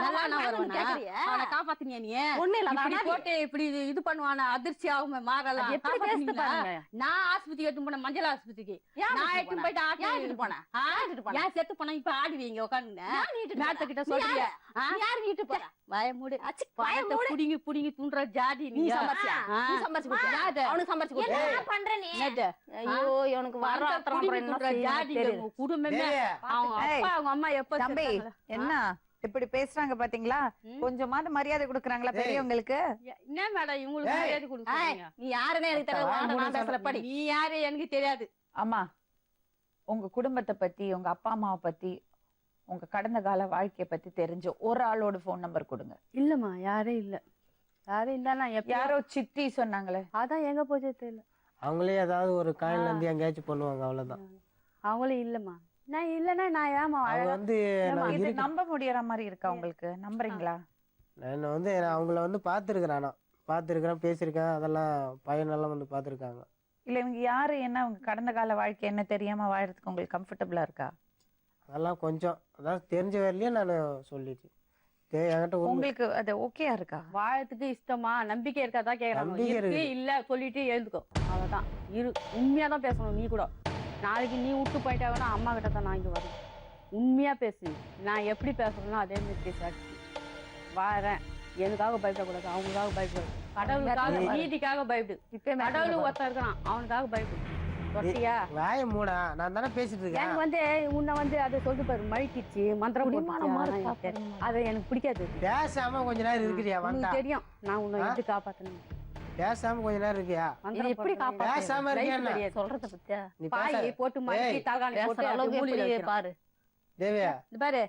நல்லவனா வருவானா? அவனை காப்பாத்துனியா நீ? ஒண்ணு இல்ல, இப்படி நான் போட்டு இப்படி இது பண்ணுவானா? அதிர்ச்சி ஆகும், மாறலாம். அது எப்படி பேசுது காப்பாத்துனீங்களா? பாருங்க. நான் ஆஸ்பத்திரிக்கு எடுத்து போனேன், மஞ்சள் ஆஸ்பத்திரிக்கு. ஏன் நான் எடுத்துட்டு எடுத்து போன? போயிட்டு ஏன் எடுத்துட்டு போன? ஆ? ஏன் எடுத்துட்டு போன? ஏன் செத்து போனா இப்ப ஆடுவீங்க உட்காந்து? ஏன் நீ இட்டுட்டு மேத்த போன? கிட்ட நீ சொல்றியா? யாரு? நீ யாரு இட்டுட்டு போற? வாய மூடு. அச்சி, வாயை பணத்தை மூடு. புடுங்கி புடுங்கி துண்டுற ஜாதி நீ நீ. சம்பாரிச்சியா? ஆ. நீ சம்பாரிச்சு கொடுத்தியா? யாரு? அவனுக்கு சம்பாரிச்சு கொடுத்தியா? என்ன பண்ற நீ? என்னது? ஐயோ இவனுக்கு வர பணத்தை ஆத்திரம் புடுங்கி அப்புறம் என்ன துண்டுற செய்யணும்னு ஜாதி தெரியல. உங்க குடும்பமே. டேய். அவங்க ஏய், அப்பா அவங்க அம்மா எப்ப தம்பி செத்தாங்களா? என்ன இப்படி பேசுறாங்க பாத்தீங்களா? கொஞ்சமாவது மரியாதை கொடுக்குறாங்களா பெரியவங்களுக்கு? என்ன மேடம் இவங்களுக்கு ஏய். மரியாதை கொடுக்குறீங்க? நீ யாருன்னு எனக்கு தெரியல. நான் பேசுற படி. நீ யாரு எனக்கு தெரியாது. அம்மா, உங்க குடும்பத்தை பத்தி, உங்க அப்பா அம்மாவை பத்தி, உங்க கடந்த கால வாழ்க்கைய பத்தி தெரிஞ்ச ஒரு ஆளோட போன் நம்பர் கொடுங்க. இல்லம்மா, யாரே இல்ல. யாரும் இல்ல. நான் எப்ப யாரோ சித்தி சொன்னாங்களே. அதான் எங்க போச்சே தெரியல. அவங்களே ஏதாவது ஒரு காயின்ல இருந்து எங்கேயாச்சும் பண்ணுவாங்க, அவ்வளவுதான். அவங்களும் இல்லம்மா. நான் இல்லன்னா நான் ஏமா அவங்க வந்து நான் இது இருக்கு. நம்ப முடியற மாதிரி இருக்கா உங்களுக்கு? நம்புறீங்களா? நான் வந்து அவங்கள வந்து பார்த்துருக்கிறேன், நான் பார்த்துருக்கிறேன், பேசியிருக்கேன். அதெல்லாம் பையனெல்லாம் வந்து பார்த்துருக்காங்க. இல்ல இவங்க யாரு, என்ன அவங்க கடந்த கால வாழ்க்கை என்ன தெரியாம வாழறதுக்கு உங்களுக்கு கம்ஃபர்டபுளா இருக்கா? அதெல்லாம் கொஞ்சம் அதாவது தெரிஞ்ச வரையிலையும் நான் சொல்லிச்சு. என்கிட்ட உண்மை. உங்களுக்கு அது ஓகேயா இருக்கா? வாழத்துக்கு இஷ்டமா, நம்பிக்கை இருக்காதான் கேக்குறாங்க. நம்பிக்கை இருக்கு இருக்குது. இல்ல சொல்லிட்டு எழுந்துக்கோ, அவ்வளவுதான். உண்மையா தான் பேசணும். நீ கூட நாளைக்கு நீ விட்டு போயிட்டாங்கன்னா அம்மா கிட்ட தான் நான் இங்க வரேன். உண்மையா பேசு. நான் எப்படி பேசணும்னா அதே மாதிரி பேசாச்சு வாரேன். எனக்காக பயப்படக்கூடாது, அவங்களுக்காக பயப்படாது. கடவுளுக்காக, நீதிக்காக பயப்படு. கடவுள் ஒருத்தன் இருக்கிறான், அவனுக்காக பயப்படு. தொட்டியா வாய மூடா, நான் தானே பேசிட்டு இருக்கேன். எனக்கு வந்து உன்னை வந்து அதை சொல்லிட்டு பாரு, மழிச்சிச்சு மந்திரம் போட்டுச்சு. அது எனக்கு பிடிக்காது. பேசாம கொஞ்ச நேரம் இருக்கிறியா? உனக்கு வந்தா தெரியும் நான் உன்னை எப்படி காப்பாத்தணும். பேசாம கொஞ்ச நேரம் இருக்கியா? மந்திரம் எப்படி போடுறது பேசாம life இருக்கியா? தெரியாது. சொல்றத பத்தியா? நீ பாய் பேச போட்டு மடிச்சு ஏய், தலகாணி போட்டு பேசுற அப்படியே அளவுக்கு மூலையில எப்படி வைக்கிறான். பாரு. தேவியா, இது பாரு,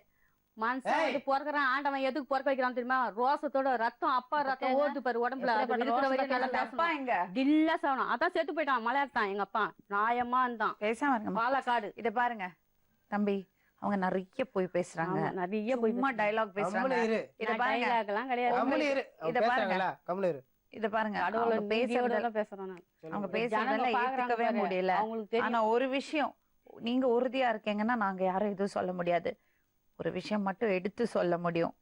மனுஷன் ஏய். வந்து பிறகுறான், ஆண்டவன் எதுக்கு பிறக்க வைக்கிறான் தெரியுமா? ரோசத்தோட ரத்தம், அப்பா ரத்தம் ஓடுது பாரு உடம்புல. அது எப்படிப்பட்ட இருக்கிற வரைக்கும் ரோசத்தை நல்லா அப்பா பேசணும். எங்க? டில்லா சாவணும். அதான் செத்து போயிட்டான், மலையாளத்தான் எங்க அப்பா. நாயமா இருந்தான், பேசாம இருங்கம்மா. பாலக்காடு. இத பாருங்க தம்பி, அவங்க நிறைய போய் பேசுறாங்க. ஆமா, நிறைய போய் சும்மா டயலாக் பேசுறாங்க. கம்முனு இரு. இத பாருங்க, dialogue எல்லாம் கிடையாது. கம்முனு இரு. இத பாருங்க. பேசுறாங்களா? கம்முனு இரு. இத பாருங்க, கடவுளை அவங்க நீதியோட பேசுறத தான் பேசுறேன் நான். அவங்க சொல்லுங்க. பேசுறதெல்லாம் ஜனங்க பாக்குறாங்க ஏத்துக்கவே பாரு, முடியல. அவங்களுக்கு தெரியும். ஆனா ஒரு விஷயம், நீங்க உறுதியா இருக்கீங்கன்னா நாங்க யாரும் எதுவும் சொல்ல முடியாது. ஒரு விஷயம் மட்டும் எடுத்து சொல்ல முடியும்.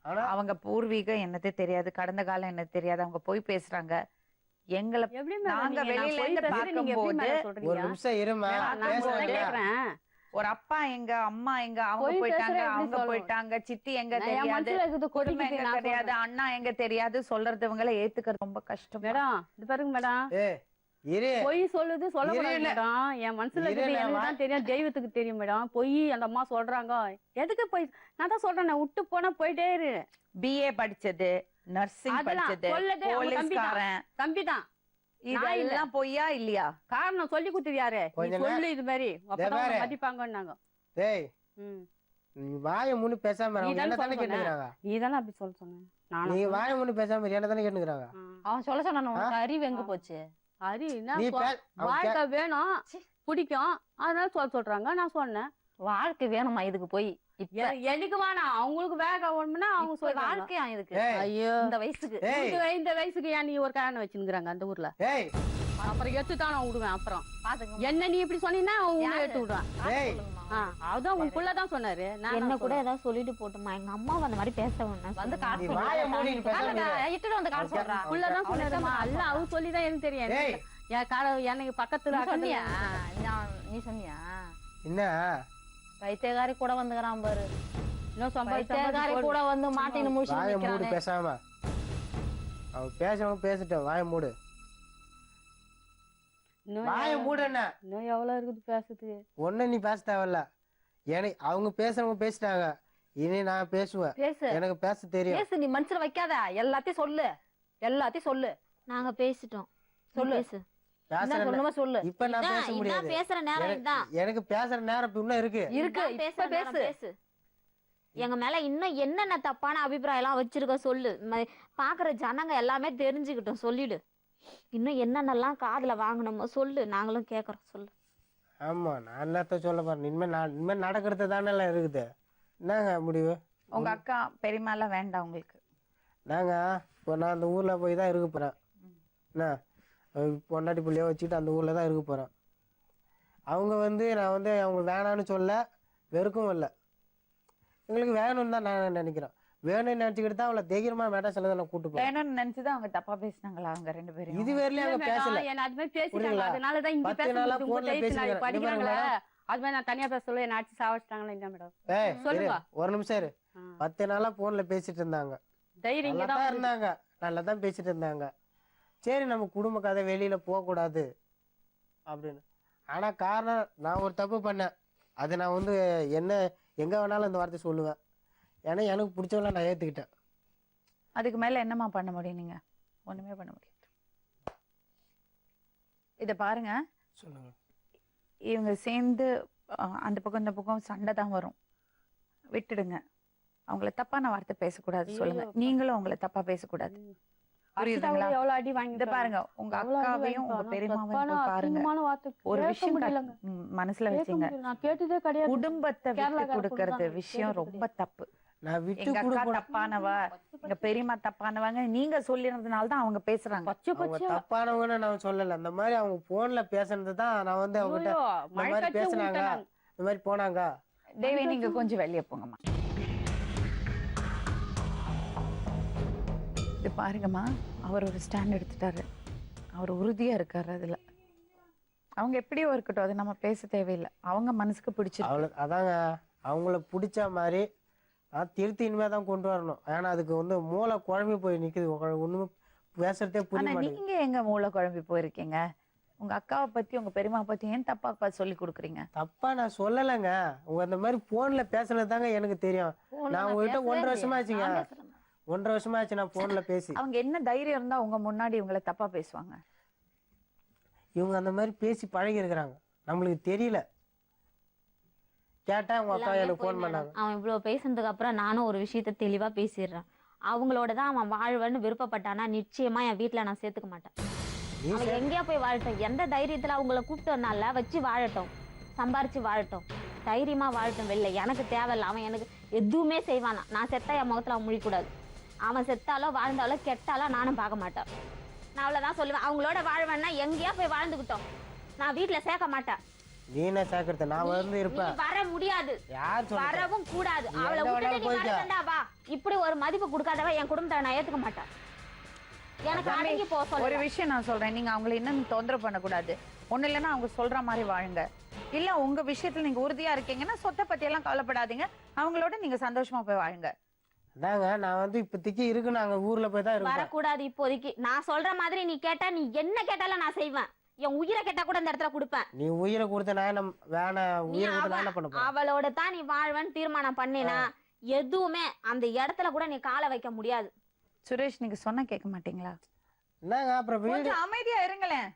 ஆனா அவங்க பூர்வீகம் என்னது தெரியாது, கடந்த காலம் என்ன தெரியாது. அவங்க போய் பேசுறாங்க. எங்களை எப்படி மேடம் நாங்க நீங்க நான் வெளியில போய் இருந்து பேசுறேன், நீங்க எப்படி பார்க்கும்போது மேடம் ஒரு சொல்றீங்க? நிமிஷம் இருமா, நான் பேசுறேன் உங்களை இல்லையா? கேக்குறேன். ஒரு அப்பா எங்க, அம்மா எங்க, அவங்க பொய் போயிட்டாங்க, பேசுற எப்படி அவங்க சொல்லணும்? போயிட்டாங்க, சித்தி எங்க நான் என் தெரியாது, மனசுல இருக்கிறது குடும்பம் கொதிக்குது, எங்க நான் தெரியாது, சொல்றேன். அண்ணா எங்க தெரியாது சொல்றது இவங்களை ஏத்துக்கிறது ரொம்ப கஷ்டம். மேடம் இது பாருங்க மேடம், ஏய் இரு பொய் சொல்லுது சொல்லக்கூடாது இல்ல. மேடம். என் மனசுல இருக்கிறது இல்ல, எனக்கு தான் தெரியும், தெய்வத்துக்கு தெரியும் மேடம். பொய் அந்த அம்மா சொல்றாங்க, எதுக்கு பொய்? நான் தான் சொல்றேன், நான் விட்டு போனா போயிட்டே இரு. BA படிச்சது, நர்சிங் அதெல்லாம் படிச்சது, சொல்லது அவங்க போலீஸ்காரன், தம்பி தான். இதெல்லாம் பொய்யா இல்லையா? காரணம் சொல்லி கொடுத்தது யாரு? நீ கொஞ்ச சொல்லு இது மாதிரி அப்பதான் பாரு. உன்னை மதிப்பாங்கன்னாங்க. டேய் ம். நீ வாயை மூணு பேசாம இரு. நீ அவங்க தானே என்ன தானே சொல்ல கேட்டுக்கிறாங்க? நீ தானே அப்படி சொல்ல சொன்ன. நீ நானும் வாயை மூணு பேசாம இரு. என்ன தானே கேட்டுக்கிறாங்க? அவன் சொல்ல சொன்னான் உனக்கு அறிவு எங்க போச்சு? ஹரி என்ன நீ வாழ்க்கை வேணும் பிடிக்கும் அதனால சொல்றாங்க. நான் சொன்னேன் வாழ்க்கை வேணுமா இதுக்கு போய்? இப்ப எனக்கு வேணாம், அவங்களுக்கு வேக வேணும்னா அவங்க இப்ப சொல்றாங்க. வாழ்க்கையா இதுக்கு? ஏய் ஐயோ இந்த வயசுக்கு ஏய் இந்த வயசுக்கு ஏன் நீ ஒரு கல்யாணம் வச்சுக்கிறாங்க அந்த ஊர்ல? ஏய் அப்புறம் எடுத்துதான் நான் விடுவேன். அப்புறம் பாத்துங்க. என்ன நீ இப்படி சொன்னீங்கன்னா உன்னை யாரு? எடுத்து விடுவேன். ஏய் அதான் உன் புள்ளதான் சொன்னாரு. நான் என்ன கூட ஏதாவது சொல்லிட்டு போட்டுமா, எங்க அம்மா அந்த மாதிரி பேச வேணாம் வந்து நீ காசு வாயை மூடி நீ பேசாம இரு. இட்டுட்டு வந்து காசு சொல்றா. புள்ளதான் சொன்னாருமா. அல்ல அவர் சொல்லிதான் எனக்கு தெரியும். ஏய் என் கார எனக்கு பக்கத்துல நீ சொன்னியா? நீ சொன்னியா? என்ன பைத்தியக்காரி கூட வந்துக்கிறான் பாரு. இன்னும் பைத்தியக்காரி கூட வந்து மாட்டின்னு முடிச்சு வாயை மூடு நிக்கிறானே. பேசாம. அவன் பேசவங்க பேசிட்டோம். வாயை மூடு. வாயை மூடு. என்ன இன்னும் எவ்வளவு இருக்குது பேசுறதுக்கு? ஒண்ணு நீ பேச தேவையில்ல. எனக்கு அவங்க பேசுறவங்க பேசிட்டாங்க. இனி நான் பேசுவேன். பேசு எனக்கு பேச தெரியும். பேசு, நீ மனசுல வைக்காத, எல்லாத்தையும் சொல்லு, எல்லாத்தையும் சொல்லு. நாங்க பேசிட்டோம். சொல்லு. பேசு. என்ன பேசுற சொல்லணுமோ சொல்லு. இப்ப நான் பேச இதான் முடியாது. பேசுற நேரம் எனக்கு- இதுதான். எனக்கு பேசுற நேரம் இப்ப இன்னும் இருக்கு. இருக்கு, இதான் இப்ப பேசுற நேரம், பேசு. பேசு. எங்க மேல இன்னும் என்னென்ன தப்பான அபிப்பிராயம் எல்லாம் வச்சிருக்க சொல்லு. பாக்குற ஜனங்க எல்லாமே தெரிஞ்சுக்கிட்டோம், சொல்லிடு. இன்னும் என்னென்னலாம் காதுல வாங்கணுமோ சொல்லு, நாங்களும் கேக்குறோம், சொல்லு. ஆமா நான் எல்லாத்தையும் சொல்ல போறேன். இனிமேல் நடக்கிறது தானே எல்லாம் இருக்குது. என்னங்க முடிவு? உங்க அக்கா பெரியம்மா எல்லாம் வேண்டாம் உங்களுக்கு? நாங்க இப்போ நான் அந்த ஊர்ல போய் தான் இருக்க போறேன். என்ன பொண்டாட்டி பிள்ளைய வச்சுக்கிட்டு அந்த ஊர்ல தான் இருக்க போறேன். அவங்க வந்து நான் வந்து அவங்க வேணான்னு சொல்ல, வெறுக்கவும் இல்லை. எங்களுக்கு வேணும்னு தான் நான் நினைக்கிறேன். வேணும்னு நினைச்சுக்கிட்டு தான் அவளை தைரியமா மெட்ராஸ்ல தான் நான் கூட்டு போறேன். வேணும்னு நினைச்சுதான் அவங்க தப்பா பேசினாங்களா அவங்க ரெண்டு பேரும்? இது வரையிலும் அவங்க பேசல. என்ன அது மாதிரி பேசிட்டாங்க. புரியுங்களா? அதனாலதான் இங்க 10 நாளா பேச போன்ல பேசிக்கிறேன். படிக்கிறாங்களே அது மாதிரி நான் தனியா பேச சொல்ல என்ன அடிச்சு சாவச்சிட்டாங்களா? என்ன மேடம் ஏய் சொல்லுங்க. இரு, ஒரு நிமிஷம் இரு. 10 நாளா போன்ல பேசிட்டு இருந்தாங்க. தைரியம் நல்லா இங்கதான் தான் வருது. இருந்தாங்க, நல்லா தான் பேசிட்டு இருந்தாங்க. சரி நம்ம குடும்ப கதை வெளியில போகக்கூடாது அப்படின்னு. ஆனா காரணம் நான் ஒரு தப்பு பண்ணேன். அது நான் வந்து என்ன எங்க வேணாலும் இந்த வார்த்தை சொல்லுவேன். ஏன்னா எனக்கு பிடிச்சவங்கள நான் ஏத்துக்கிட்டேன். அதுக்கு மேல என்னமா பண்ண முடியும்? நீங்க ஒண்ணுமே பண்ண முடியாது. இத பாருங்க, சொல்லுங்க. இவங்க சேர்ந்து அந்த பக்கம் இந்த பக்கம் சண்டை தான் வரும். விட்டுடுங்க. அவங்கள தப்பான வார்த்தை பேசக்கூடாது சொல்லுங்க. நீங்களும் அவங்கள தப்பா பேசக்கூடாது. புரியுதுங்களா? எவ்வளவு அடி வாங்கி இத பாருங்க, உங்க அக்காவையும் உங்க பெரியம்மாவையும் போய் பாருங்க. ஒரு விஷயம் மனசுல வச்சுங்க, நான் கேட்டதே கிடையாது. குடும்பத்தை விட்டு கொடுக்கறது விஷயம் ரொம்ப தப்பு. நான் விட்டு எங்க அக்கா கொடுக்க தப்பானவ, எங்க பெரியம்மா தப்பானவங்க நீங்க சொல்லிருந்தனால தான் அவங்க பேசுறாங்க. அவங்க தப்பானவங்கன்னு நான் சொல்லல. அந்த மாதிரி அவங்க போன்ல பேசுனது தான் நான் வந்து அவங்ககிட்ட இந்த மாதிரி பேசினாங்க, இந்த மாதிரி போனாங்க. தேவி நீங்க கொஞ்சம் வெளியே போங்கம்மா. இது பாருங்கம்மா, அவர் ஒரு ஸ்டாண்ட் எடுத்துட்டாரு. அவர் உறுதியா இருக்காரு அதுல. அவங்க எப்படியோ இருக்கட்டும், அது நம்ம பேச தேவையில்லை. அவங்க மனசுக்கு பிடிச்சிருக்கு. அதாங்க அவங்கள பிடிச்ச மாதிரி நான் திருத்தி இனிமே தான் கொண்டு வரணும். ஏன்னா அதுக்கு வந்து மூளை குழம்பி போய் நிக்குது. ஒண்ணுமே பேசுறதே புரிய ஆனா மாட்டேங்குது. நீங்க எங்க மூளை குழம்பி போயிருக்கீங்க? உங்க அக்காவை பத்தி உங்க பெரியம்மா பத்தி ஏன் தப்பா சொல்லி கொடுக்குறீங்க? தப்பா நான் சொல்லலைங்க. உங்க அந்த மாதிரி போன்ல பேசுனது தாங்க எனக்கு தெரியும். நான் உங்ககிட்ட 1.5 வருஷமா ஆச்சுங்க. 1.5 வருஷமா ஆச்சு நான் போன்ல பேசி. அவங்க என்ன தைரியம் இருந்தா உங்க முன்னாடி இவங்களை தப்பா பேசுவாங்க? இவங்க அந்த மாதிரி பேசி பழகி இருக்கிறாங்க, நம்மளுக்கு தெரியல. கேட்டா உங்க அக்கா எனக்கு போன் பண்ணாங்க. அவன் இவ்வளவு பேசுனதுக்கு அப்புறம் நானும் ஒரு விஷயத்த தெளிவா பேசிடுறேன். அவங்களோட தான் அவன் வாழ்வன்னு விருப்பப்பட்டானா நிச்சயமா என் வீட்டுல நான் சேர்த்துக்க மாட்டேன். அவன் எங்கேயா போய் வாழட்டும், எந்த தைரியத்துல அவங்கள கூப்பிட்டனால வச்சு வாழட்டும், சம்பாரிச்சு வாழட்டும், தைரியமா வாழட்டும். வெளில எனக்கு தேவையில்லை. அவன் எனக்கு எதுவுமே செய்வானா. நான் செத்தா என் முகத்துல அவன் முடிக்கூடாது. அவன் செத்தாலோ வாழ்ந்தாலோ கெட்டாலோ நானும் பார்க்க மாட்டேன். நான் அவ்வளவுதான் சொல்லுவேன். அவங்களோட வாழ்வேன்னா எங்கேயா போய் வாழ்ந்துக்கிட்டோம், நான் வீட்டுல சேர்க்க மாட்டேன். நீ என்ன சேர்க்கறது? நான் வந்து இருப்பேன். வர முடியாது, யார் சொல்றா? வரவும் கூடாது. அவளை விட்டுட்டு நீ வரவேண்டா வா. இப்படி ஒரு மதிப்பு கொடுக்காதவ என் குடும்பத்தை நான் ஏத்துக்க மாட்டேன். எனக்கு அடங்கி போ ஒரு சொல்ல. விஷயம் நான் சொல்றேன், நீங்க அவங்களை இன்னும் தொந்தரவு பண்ணக்கூடாது. ஒண்ணு இல்லைன்னா அவங்க சொல்ற மாதிரி வாழுங்க. இல்ல உங்க விஷயத்துல நீங்க உறுதியா இருக்கீங்கன்னா சொத்தை பத்தி எல்லாம் கவலைப்படாதீங்க. அவங்களோட நீங்க சந்தோஷமா போய் வாழுங்க. அதாங்க நான் வந்து இப்போதைக்கு இருக்கு, நாங்க ஊர்ல போய் தான் இருக்கோம். வரக்கூடாது இப்போதைக்கு. நான் சொல்ற மாதிரி நீ கேட்டா, நீ என்ன கேட்டாலும் நான் செய்வேன். என் உயிரை கேட்டா கூட இந்த இடத்துல கொடுப்பேன். நீ உயிரை கொடுத்த நான் என்ன வேணாம், நீ உயிரை கொடுத்த நான் என்ன பண்ண போறேன்? அவளோட தான் நீ வாழ்வன்னு தீர்மானம் பண்ணினா எதுவுமே அந்த இடத்துல கூட நீ காலை வைக்க முடியாது. சுரேஷ், நீங்க சொன்னா கேட்க மாட்டீங்களா? என்னங்க அப்புறம் வீடு கொஞ்சம் அமைதியா இருங்களேன்.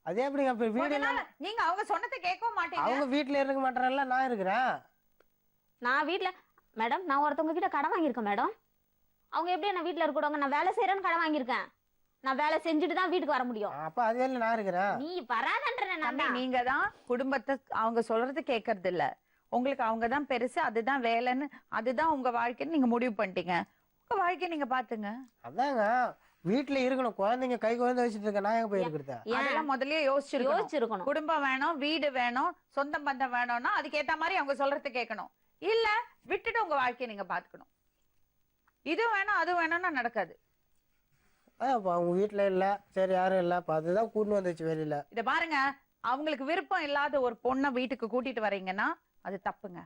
அதே எப்படிங்க அப்புறம் வீடு கொஞ்ச இல்லாம நாள் நீங்க அவங்க சொன்னதை கேட்கவும் மாட்டீங்க. அவங்க வீட்டுல இருக்க மாட்டேறல, நான் இருக்கிறேன். நான் வீட்டுல மேடம், நான் ஒருத்தவங்க கிட்ட கடன் வாங்கியிருக்கேன் மேடம். அவங்க எப்படி என்ன வீட்டுல இருக்கக்கூடாங்க? நான் வேலை செய்யறேன்னு கடன் வாங்கியிருக்கேன். நான் வேலை செஞ்சுட்டு தான் வீட்டுக்கு வர முடியும். அப்ப அதே நான் இருக்கிறேன். நீ வராதன்ற நீங்க தான் குடும்பத்தை அவங்க சொல்றது கேட்கறது இல்ல. உங்களுக்கு அவங்க தான் பெருசு, அதுதான் வேலைன்னு, அதுதான் உங்க வாழ்க்கைன்னு நீங்க முடிவு பண்ணிட்டீங்க. உங்க வாழ்க்கையை நீங்க பாத்துங்க. அதாங்க வீட்டுல இருக்கணும், குழந்தைங்க கை குழந்தை வச்சுட்டு இருக்க, நான் எங்க போய் இருக்கிறதா? அதெல்லாம் முதல்லயே யோசிச்சிருக்கணும். குடும்பம் வேணும், வீடு வேணும், சொந்த பந்தம் வேணும்னா அதுக்கு ஏத்த மாதிரி அவங்க சொல்றது கேட்கணும். இல்ல விட்டுட்டு உங்க வாழ்க்கையை நீங்க பாத்துக்கணும். இது வேணும் அது வேணும்னா நடக்காது. அவங்க வீட்டுல இல்ல, சரி யாரும் இல்ல, அதுதான் கூட்டு வந்துச்சு வெளியில. இத பாருங்க, அவங்களுக்கு விருப்பம் இல்லாத ஒரு பொண்ணை வீட்டுக்கு கூட்டிட்டு வரீங்கன்னா அது தப்புங்க.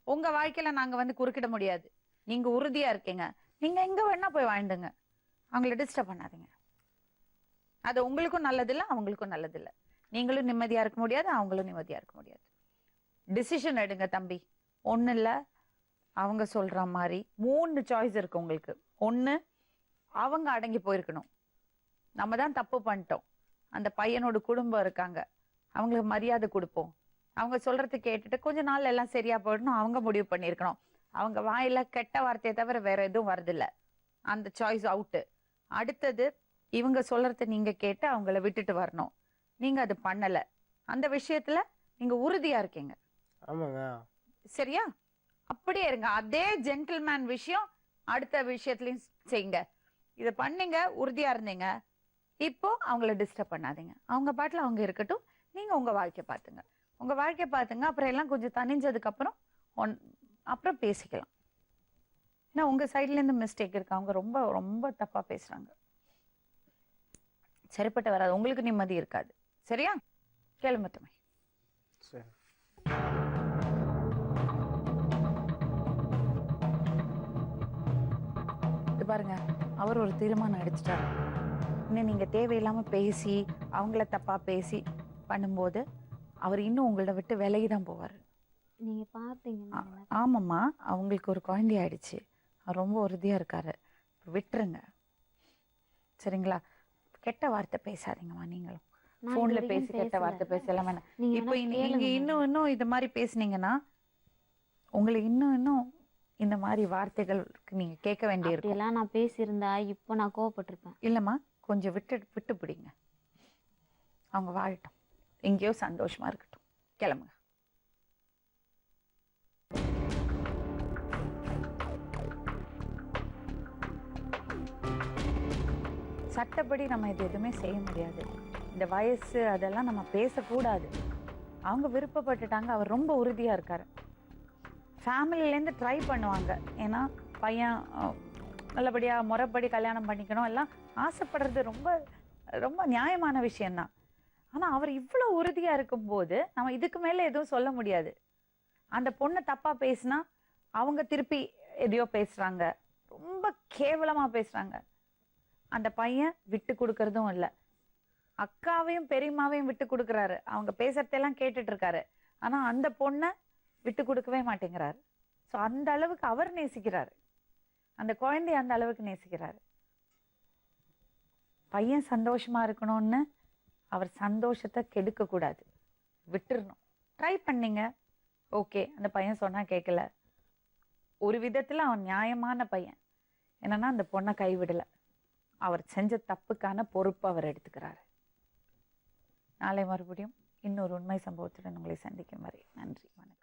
உங்க வாழ்க்கையில நாங்க வந்து குறுக்கிட முடியாது. நீங்க உறுதியா இருக்கீங்க, நீங்க எங்க வேணா போய் வாழ்ந்துங்க. அவங்கள டிஸ்டர்ப் பண்ணாதீங்க. அது உங்களுக்கும் நல்லது இல்லை, அவங்களுக்கும் நல்லது இல்லை. நீங்களும் நிம்மதியா இருக்க முடியாது, அவங்களும் நிம்மதியா இருக்க முடியாது. டிசிஷன் எடுங்க தம்பி. ஒண்ணு இல்ல, அவங்க சொல்ற மாதிரி 3 சாய்ஸ் இருக்கு உங்களுக்கு. ஒண்ணு, அவங்க அடங்கி போயிருக்கணும். நம்ம தான் தப்பு பண்ணிட்டோம், அந்த பையனோட குடும்பம் இருக்காங்க, அவங்களுக்கு மரியாதை கொடுப்போம், அவங்க சொல்றது கேட்டுட்டு கொஞ்ச நாள் எல்லாம் சரியா போயிடணும், அவங்க முடிவு பண்ணிருக்கணும். அவங்க வாயில கெட்ட வார்த்தையை தவிர வேற எதுவும் வருதில்ல, அந்த சாய்ஸ் அவுட்டு. அடுத்தது, இவங்க சொல்றத நீங்க கேட்டு அவங்கள விட்டுட்டு வரணும். நீங்க அது பண்ணல. அந்த விஷயத்துல நீங்க உறுதியா இருக்கீங்க. ஆமாங்க. சரியா? அப்படியே இருங்க. அதே ஜென்டில்மேன் விஷயம் அடுத்த விஷயத்துலயும் செய்யுங்க. இத பண்ணீங்க, உறுதியா இருந்தீங்க. இப்போ அவங்கள டிஸ்டர்ப் பண்ணாதீங்க. அவங்க பாட்டுல அவங்க இருக்கட்டும், நீங்க உங்க வாழ்க்கைய பாத்துங்க. உங்க வாழ்க்கைய பாத்துங்க. அப்புறம் எல்லாம் கொஞ்சம் தனிஞ்சதுக்கு அப்புறம் அப்புறம் பேசிக்கலாம். ஏன்னா உங்க சைட்ல இருந்து மிஸ்டேக் இருக்கு. அவங்க ரொம்ப ரொம்ப தப்பா பேசுறாங்க. சரிப்பட்டு வராது, உங்களுக்கு நிம்மதி இருக்காது. சரியா? கேளுங்க தம்பி. சரி. இது பாருங்க, அவர் ஒரு தீர்மானம் எடுத்துட்டாரு. இன்னும் நீங்க தேவையில்லாம பேசி அவங்கள தப்பா பேசி பண்ணும்போது அவர் இன்னும் உங்கள விட்டு விலகி தான் போவாரு. நீங்க பாத்தீங்க. ஆமாம்மா, அவங்களுக்கு ஒரு குழந்தை ஆயிடுச்சு. அவர் ரொம்ப உறுதியா இருக்காரு. விட்டுருங்க, சரிங்களா? கெட்ட வார்த்தை பேசாதீங்கம்மா. நீங்களும் போன்ல பேசி கெட்ட வார்த்தை பேசலாம் வேணாம். இப்போ நீங்க இன்னும் இது மாதிரி பேசுனீங்கன்னா உங்களை இன்னும் இந்த மாதிரி வார்த்தைகளுக்கு நீங்க கேட்க வேண்டியிருக்கும். எல்லாம் நான் பேசியிருந்தா இப்போ நான் கோவப்பட்டிருப்பேன். இல்லம்மா, கொஞ்சம் விட்டு பிடிங்க. அவங்க வாழட்டும், எங்கேயோ சந்தோஷமா இருக்கட்டும். கிளம்புங்க. சட்டப்படி நம்ம இது எதுவுமே செய்ய முடியாது. இந்த வயசு அதெல்லாம் நம்ம பேசக்கூடாது. அவங்க விருப்பப்பட்டுட்டாங்க, அவர் ரொம்ப உறுதியா இருக்காரு. ஃபேமிலிலேருந்து ட்ரை பண்ணுவாங்க. ஏன்னா பையன் நல்லபடியா முறைப்படி கல்யாணம் பண்ணிக்கணும் எல்லாம் ஆசைப்படுறது ரொம்ப ரொம்ப நியாயமான விஷயம்தான். ஆனா அவர் இவ்வளோ உறுதியா இருக்கும்போது நம்ம இதுக்கு மேல எதுவும் சொல்ல முடியாது. அந்த பொண்ணை தப்பா பேசினா அவங்க திருப்பி எதையோ பேசுறாங்க, ரொம்ப கேவலமா பேசுறாங்க. அந்த பையன் விட்டு கொடுக்கறதும் இல்லை. அக்காவையும் பெரியம்மாவையும் விட்டு கொடுக்குறாரு, அவங்க பேசுறதெல்லாம் கேட்டுட்டு இருக்காரு. ஆனா அந்த பொண்ணை விட்டு கொடுக்கவே மாட்டேங்கிறாரு. ஸோ அந்த அளவுக்கு அவர் நேசிக்கிறாரு, அந்த குழந்தைய அந்த அளவுக்கு நேசிக்கிறாரு. பையன் சந்தோஷமா இருக்கணும்னு அவர் சந்தோஷத்தை கெடுக்க கூடாது, விட்டுறணும். ட்ரை பண்ணீங்க, ஓகே, அந்த பையன் சொன்னா கேட்கல. ஒரு விதத்துல அவன் நியாயமான பையன். என்னன்னா அந்த பொண்ணை கைவிடல, அவர் செஞ்ச தப்புக்கான பொறுப்பு அவர் எடுத்துக்கிறாரு. நாளை மறுபடியும் இன்னொரு உண்மை சம்பவத்துடன் உங்களை சந்திக்கும் வரை நன்றி, வணக்கம்.